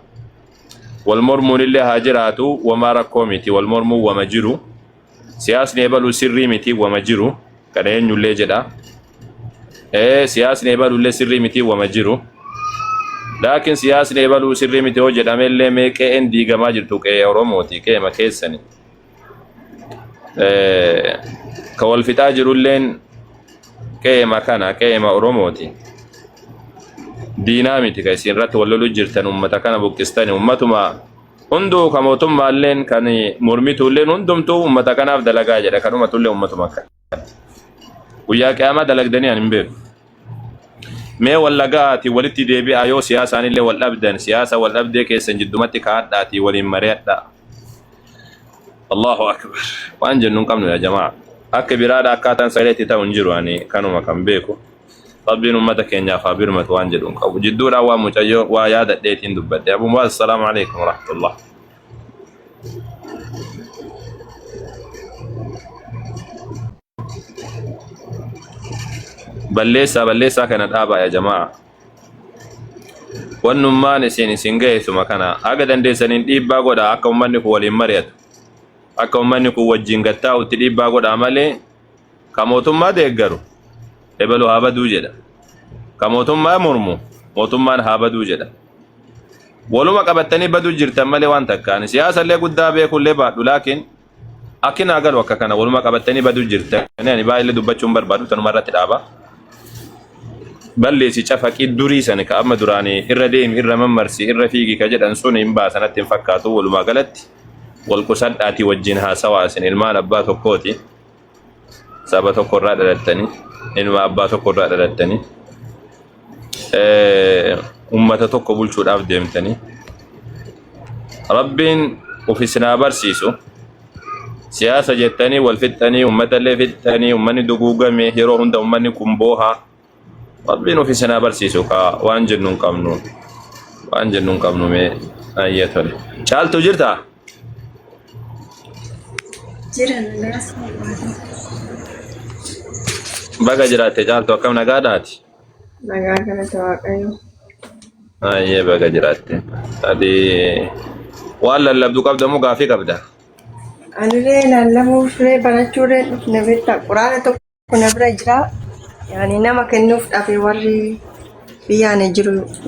Wal mormuun illee haa jiraatu wamaa rakkoo miti. Wal mormuun wama jiru. Siyaasni eebalu sirrii miti wama jiru. Kana eenyullee jedha. Siyaasni eebalu illee sirrii miti wama jiru. Laakiin siyaasni eebalu sirrii miti hoo jedhamellee mee qe'een diigamaa jirtu qe'ee Oromooti qe'ema keessani. Ka wal fixaa jirulleen qe'ema kana qe'ema Oromooti. Diinaa miti ka isin irratti wal loluu jirtan ummata kana buqqistani ummatuma hunduu ka mootummaalleen kan mormituulleen hundumtuu ummata kanaaf dalagaa jedha kanumatullee ummatuma akka. Guyyaa qiyaamaa dalagdanii ani hin beeku. Mee wallagaati walitti deebi'aa yoo siyaasaanillee wal dhabdan siyaasa wal dhabdee keessan jiddumatti kaadhaati waliin mari'adhaa. Allahu akbar. Waan jennuun qabnu yaa jamaa. Akka biraadha akkaataan sagalee ta'u hin jiru ani kanuma kan beeku. Rabbiin ummata keenyaaf haa birmatu waan jedhuun qabu. Jidduudhaan waa mucayyoo waa yaadadheetiin dubbadde. Abu Mu'aaz assalaamu alaikum warahmatullah. Balleessaa kana dhaabaa yaa jamaa. Wannummaan isin gaheessuma kana haga dandeessaniin dhiibbaa godhaa akka ummanni kun waliin mari'atu. Akka ummanni kun wajjin gattaa'utti dhiibbaa godhaa malee ka mootummaa deeggaru ebalu haa baduu jedha. Ka mootummaa mormu mootummaan haa baduu jedha. Waluma qabattanii baduu jirtan malee waan takkaan siyaasallee guddaa beekullee baadhu laakiin akkin haa galu akka kana waluma qabattanii baduu jirtan ani baay'ee dubbachuun barbaadu tanuma irratti dhaaba. Balleessi cafaqii durii sana ka amma duraanii irra deemi irra mammarsi irra fiigi ka jedhan sun hin baasanatti hin fakkaatu walumaa galatti wal qusadhaatii wajjin haasawaa isin ilmaan abbaa tokkooti. Saba tokko irraa dhalattanii ilma abbaa tokko irraa dhalattanii ummata tokko bulchuudhaaf deemtanii Rabbiin ufisinaa barsiisu siyaasa jettanii wal fixxanii ummatallee fixxanii ummanni duguugame yeroo hunda ummanni kun boohaa Rabbiin ufisinaa barsiisu ka waan jennuun qabnu mee ayyatole caaltu jirtaa? Baga jiraatte caaltu akkam nagaadhaati? Nagaa kanatti waaqayyo. Ayyee baga jiraatte. Ati waan lallabdu qabda moo gaafii qabda? Anillee lallabuuf barachuudhaan dhufne beektaa quraana tokko na bira jira. Yaani nama kennuuf dhafe warri biyyaan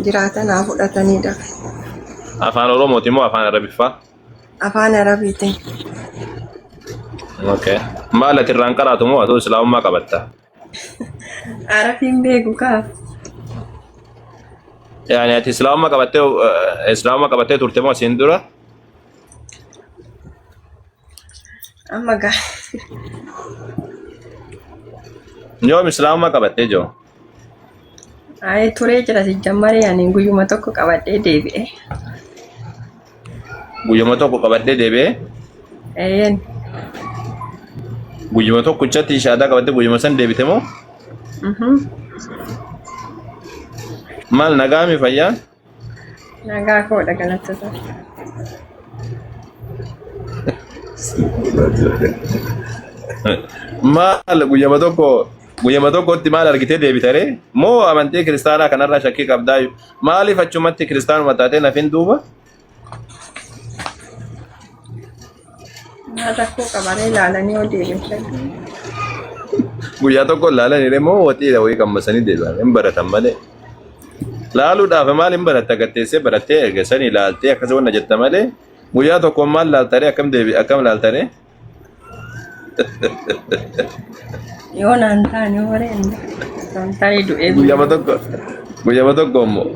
jiraatan haa fudhatanidha. Afaan Oromooti moo afaan Arabiffaa? Afaan Arabiitiin. Okay. Maal ati irraan qaraatu moo atoo islaamummaa qabatta? Arabiin beeku kaaf. Yani ati islaamummaa qabattee turte moo asiin dura? Amma gaa. Yoom islaamummaa qabattee joo? Ayi turee jira si jammaree ani guyyuma tokko qabadhee deebi'e. Guyyuma tokko qabadhee deebi'e? Eeyyen. Guyyuma tokko chatti shaadaa qabattee guyyuma san deebite moo? Maal nagaa mi fayyaa? Nagaa koodha galatoota. Maal guyyama tokkotti maal argitee deebitare moo amantii kiristaanaa kanarraa shakkii qabdaa? Maaliif achumatti kiristaanuma taatee nafin duuba? Rakkoo qabaree ilaalanii yoo deebisan. Guyyaa tokko ilaalanii moo waxiidha wayii qammasanii deebi'an hin baratan malee. Laaluudhaaf maal hin baratta gatteessee barattee eegasanii ilaaltee akkasii wanna jetta malee guyyaa tokko maal laaltaree akkam laaltaree? Yoo naan taane horeen naan taa'ee du'ee guyyama tokko immoo.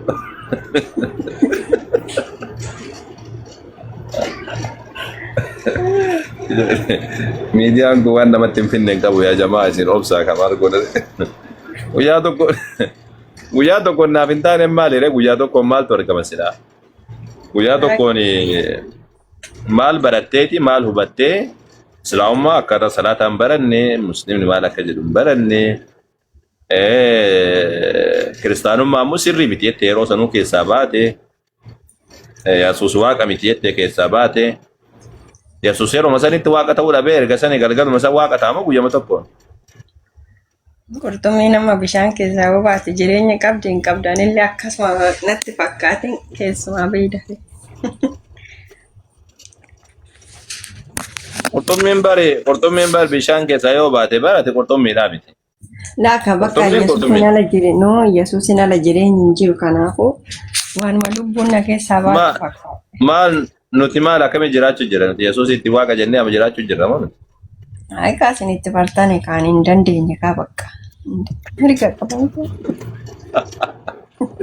Miidiyaan kun waan namatti hin finne hin qabu yaa jamaa isin obsaa kamaal godhate. Guyyaa tokko naaf hin taane maalire guyyaa tokko maaltu argama silaa? guyyaa tokkoon maal baratteeti maal hubattee islaamummaa akkaataa salaataan baranne muslimni maal akka jedhu baranne kiristaanummaa ammoo sirrii miti jettee yeroo sanuu keessaa baate Yesuus waaqa miti jettee keessaa baate Yesuus yeroo masanitti waaqa ta'uu dhabee erga sanii galgaluma san waaqa ta'ama guyyama tokkoon. Qurxummii nama bishaan keessaa bobaate jireenya qabdi hin qabdan illee akkasuma natti fakkaatin keessumaa beeydafe. Qurxummiin bari bishaan keessaa yoo baate barate qurxummiidhaa miti. Laaka bakka Yesuusin ala jire noo Yesuusin ala jireenyi hin jiru kanaafuu waanuma lubbuun na keessaa baatu fakkaata. Maal nuti maal akkamii jiraachuu jira nuti Yesuus itti waaqa jennee ama jiraachuu jirra moo nuti? Aikaa isin itti bartane kaan hin dandeenye kaa bakka. Mirga qabantu.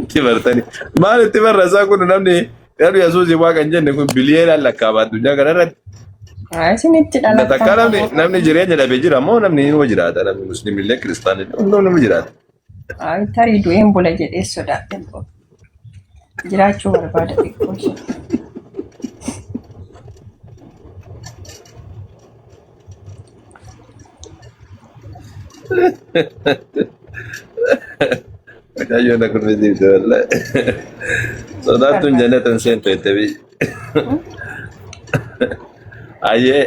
Itti bartani. Maal itti barra isaa kun namni Yesuus waaqa hin jenne kun biliyeedhaan lakkaa'ama addunyaa kanarratti. Isin itti dhalata. Takka namni jireenya dhabee jira moo namni ni jiraata namni musliimillee kiristaanillee hunduu namni jiraata. Tarii du'een bula jedhee sodaate jiraachuu barbaada xiqqoo ishee. Yo no convencido, ¿verdad? Sonato un janeta en centro de TV. Ayer.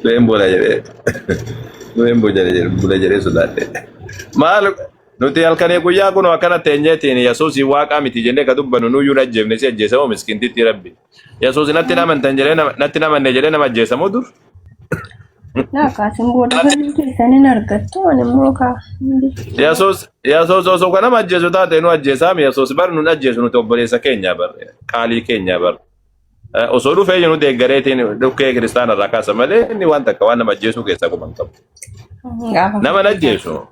Ven bola jere sodate. Mal nuti halkanii guyyaa kun akkana teenyeetiin Yesuus waaqa miti jennee ka dubbannu nuyyuu ajjeefne si ajjeesamoo miskintitti rabbi. Yesuus natti namantan jedhee natti namanne jedhee nama ajjeesamoo dur. Kaasin booda keessaniin argattu ani immoo kaa. Yesuus osoo kana nama ajjeesu taate nu ajjeesaami Yesuus bar nun ajjeesu nuti obboleessa keenya bar qaalii keenya bar. Osoo dhufee nu deeggareetiin dhukkee kiristaana irraa kaasa malee inni waan takka waan nama ajjeesuu keessaa quban qabu. Nama ajjeesu.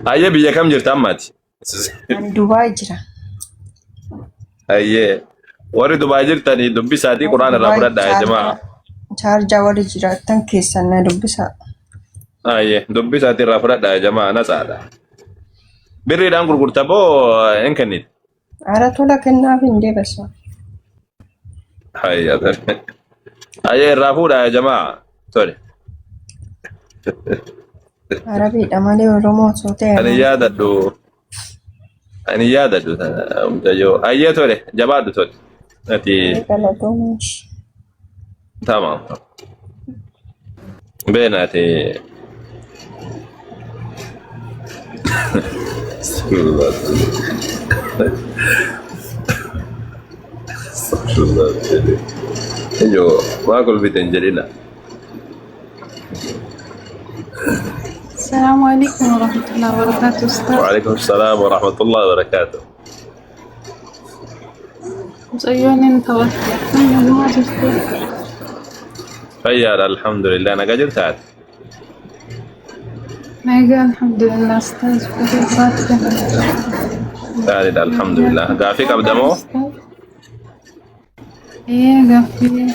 Ayyee biyya kam jirta ammaati? Ani Dubaay jira. Ayyee. Warri Dubaay jirtanii dubbisaatii quraana irraa fudhadhaa jamaa. Chaarjaa warri jiraattan keessan na dubbisaa. Ayyee dubbisaatii irraa fudhadhaa jamaa na saadha. Birriidhaan gurgurta boo hin kennite. Ara tola kennaaf hin deebisa. Ayyee irraa fuudhaa jamaa tole. Arabiidha malee Oromoo osoo ta'e. Ani yaadadhu mucayyoo. Ayyee tole jabaadhu tole. Tamam. Beenaati. Yo, waa kolfiten jedhina. السلام عليكم ورحمة الله وبركاته أستاذ. وعليكم السلام ورحمة الله وبركاته. زيوني انت ما جبت. خير الحمد لله أنا قدرت هذا. ما قال الحمد لله أستاذ بدي فاتحة. الحمد لله. قافيك أبدا مو؟ إيه قافي.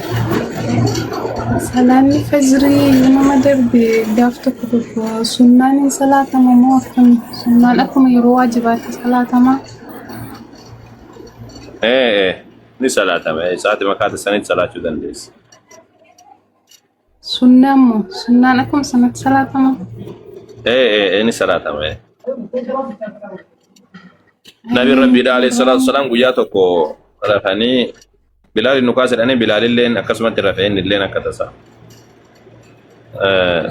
سلامي فجري أنا ما دربي قافتك سناني صلاة ما موفن سنان أكون يرواجبات صلاة ما. إيه ni salata ma saati makata sanit salatu dandees sunnaan akkuma sanatti salaatama ni salata ma nabi rabbi alayhi salatu wasalam guyyaa tokko rafanii Bilaal nu kaasedhanii Bilaalilleen akkasumatti rafeen illeen akka tasa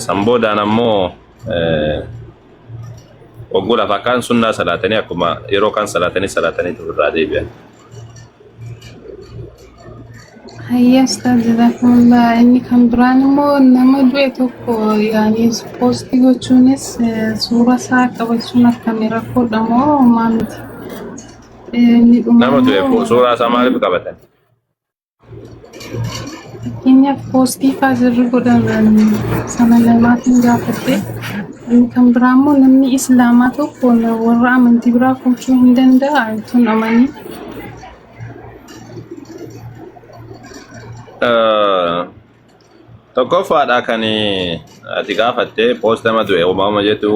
samboodaan ammoo waggula fakkaan sunnaa salaatanii akkuma yeroo kan salaatanii turraa deebi'an. هيا أستاذ جزاكم الله إني كان برانمو إنما دويتوكو يعني بوستي وتشونس صورة ساعة وتشونا كاميرا كودامو مامت نما دويتوكو صورة سامالي بكابتن إني بوستي فازر كودام سامالي جافتي إني كان برامو نمني إسلاماتوكو ورا من تبراكم شو هندن دا تون أماني tokkoffaa dha kan ati gaafatte post nama du'e uumama jettu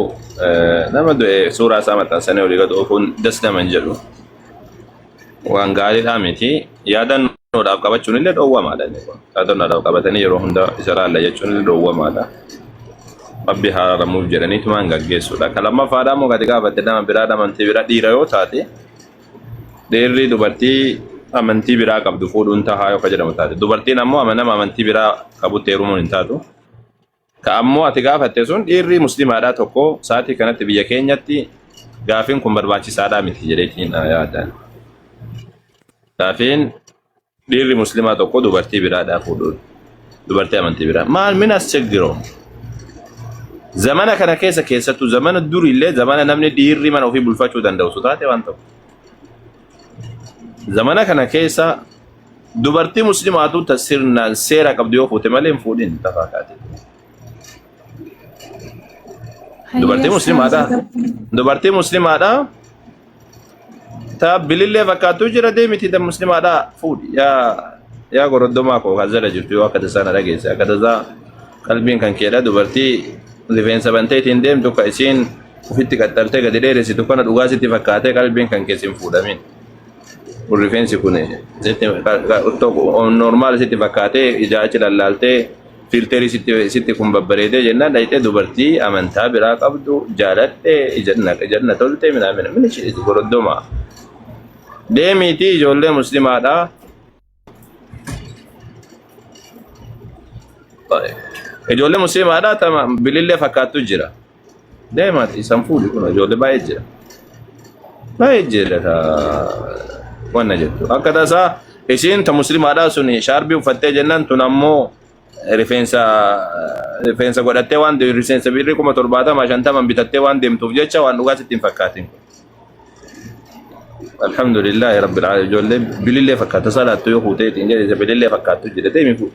nama du'e suuraa isaa maxxansanii olii gad oofuun dasdaman jedhu waan gaariidhaa miti yaadannoodhaaf qabachuun illee dhoowwamaadha yaadannoodhaaf qabatanii yeroo hunda isa laalla jechuun illee dhoowwamaadha rabbi haaramuuf jedhaniitumaan gaggeessuudha kan lammaffaadhaa immoo gadi gaafatte nama biraa amantii biraa dhiira yoo taate dhiirri dubartii amantii biraa qabdu fuudhuun tahaa yoo jedhamu taate dubartiin ammoo nama amantii biraa qabutti heerumuun hin taatu ka ammoo ati gaafatte sun dhiirri muslimaadhaa tokko saatii kanatti biyya keenyatti gaafiin kun barbaachisaadhaa miti jedheetiin yaadan gaafiin dhiirri muslimaa tokko dubartii biraadhaa fuudhuun dubartii amantii biraa maal min as cheggiroo zamana kana keessattuu zamana durillee zamana namni dhiirri mana ofii bulfachuu danda'u taate waan tokko zamana kana keessa dubartii muslimaatu tasirnaan seera qabdu yoo fuute malee hin fuudhin tafaakaate. Dubartii muslimaadha ta bilillee fakkaatu jira deemiti da muslimaadha fuudhi yaa goroddomaa koo kazzala jirtu yoo akka tasaa na dhageesse akka tasaa qalbiin kan keedha dubartii rifeensa banteetiin deemtu ka isiin ufitti qaxxaltee gadi dheeressitu kana dhugaa sitti fakkaatee qalbiin kan keessi hin fuudhamin. Rifeensi kun normaal sitti fakkaatee ijaachi lallaaltee filteerii sitti kun babbareedee jennaan dhayitee dubartii amantaa biraa qabdu jaaladhee ijanna toltee mina isheeti goroddoma deemiitii ijoollee muslimaadhaa ijoollee muslimaadhaa tama bilillee fakkaattu jira deemaati isan fuudhi kun ijoollee baay'ee jira wanna jettu akka tasaa isiin ta muslimaadhaa sun shaarbii uffattee jennaan tun ammoo rifeensa godhattee waan rifeensa birrii 70-50 bitattee waan deemtuuf jecha waan dhugaa sitti hin fakkaatin alhamdulillah rabbil alamin ijoollee bilillee fakkaata salaattu yoo fuuteetiin jedhe bilillee fakkaattu jedhe deemi fuudhu